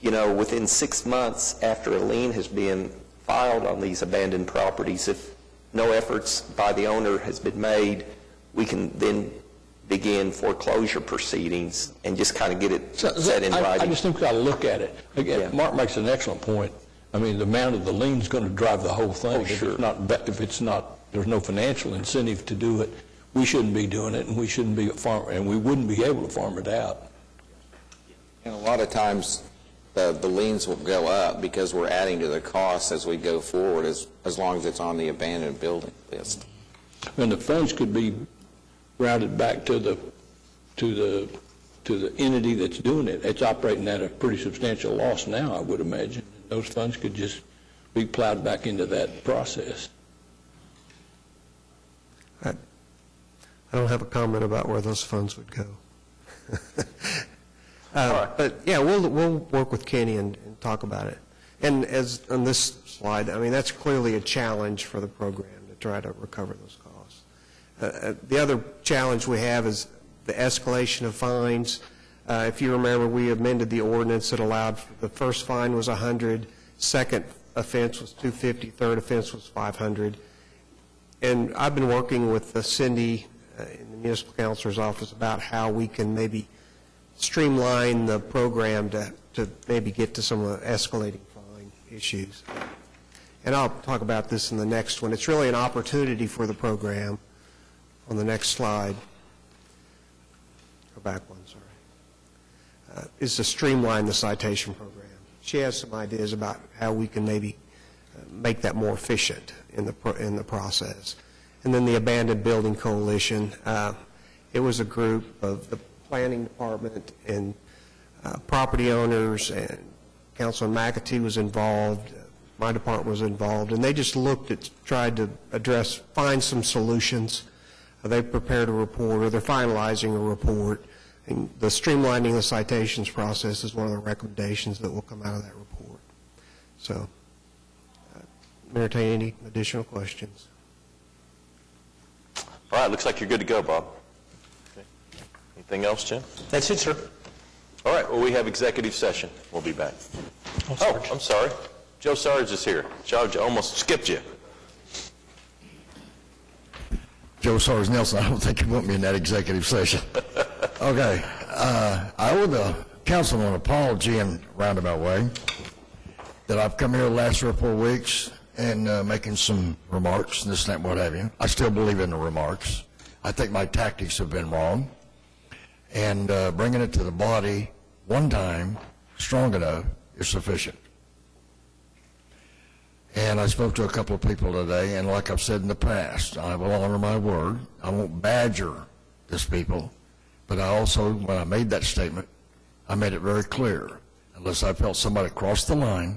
you know, within 6 months after a lien has been filed on these abandoned properties, if no efforts by the owner has been made, we can then begin foreclosure proceedings and just kind of get it set in writing? I just think we ought to look at it. Again, Mark makes an excellent point. I mean, the amount of the lien is going to drive the whole thing. Sure. If it's not, there's no financial incentive to do it, we shouldn't be doing it, and we shouldn't be and we wouldn't be able to farm it out. And a lot of times the liens will go up because we're adding to the costs as we go forward, as long as it's on the abandoned building list. And the funds could be routed back to the entity that's doing it. It's operating at a pretty substantial loss now, I would imagine. Those funds could just be plowed back into that process. I don't have a comment about where those funds would go. But yeah, we'll work with Kenny and talk about it. And as on this slide, I mean, that's clearly a challenge for the program to try to recover those costs. The other challenge we have is the escalation of fines. If you remember, we amended the ordinance that allowed the first fine was $100, second offense was $250, third offense was $500. And I've been working with Cindy in the municipal counselor's office about how we can maybe streamline the program to maybe get to some of the escalating fine issues. And I'll talk about this in the next one. It's really an opportunity for the program on the next slide. back one, sorry, is to streamline the citation program. She has some ideas about how we can maybe make that more efficient in the process. And then the Abandoned Building Coalition, it was a group of the planning department and property owners, and Councilman McAtee was involved, my department was involved, and they just tried to find some solutions. They prepared a report, or they're finalizing a report, and the streamlining of the citations process is one of the recommendations that will come out of that report. So, entertain any additional questions. All right, looks like you're good to go, Bob. Okay. Anything else, Jim? That's it, sir. All right, well, we have executive session. We'll be back. Oh, I'm sorry. Joe Sarge is here. Joe almost skipped you. Joe Sarge Nelson, I don't think you want me in that executive session. Okay. I owe the council an apology in a roundabout way that I've come here the last 3 or 4 weeks and making some remarks, this and that, what have you. I still believe in the remarks. I think my tactics have been wrong. And bringing it to the body one time, strong enough, is sufficient. And I spoke to a couple of people today, and like I've said in the past, I will honor my word. I won't badger these people, but I also, when I made that statement, I made it very clear, unless I felt somebody crossed the line,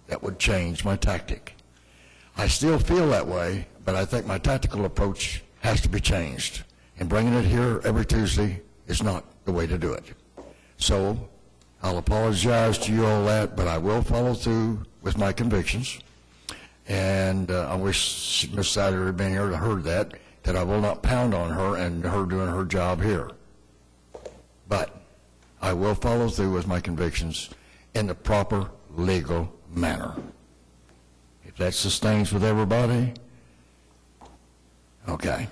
that would change my tactic. I still feel that way, but I think my tactical approach has to be changed. And bringing it here every Tuesday is not the way to do it. So I'll apologize to you all that, but I will follow through with my convictions. And I wish Ms. Sider had been here to heard that I will not pound on her and her doing her job here. But I will follow through with my convictions in the proper legal manner. If that sustains with everybody, okay.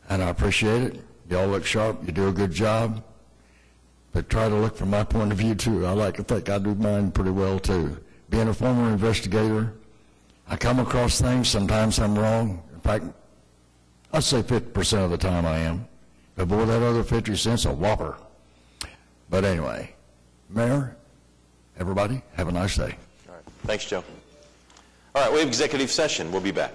And I appreciate it. Y'all look sharp. You do a good job. But try to look from my point of view, too. I like to think I do mine pretty well, too. Being a former investigator, I come across things. Sometimes I'm wrong. In fact, I'd say 50% of the time I am. But boy, that other 50 cents a whopper. But anyway, Mayor, everybody, have a nice day. All right. Thanks, Joe. All right, we have executive session. We'll be back.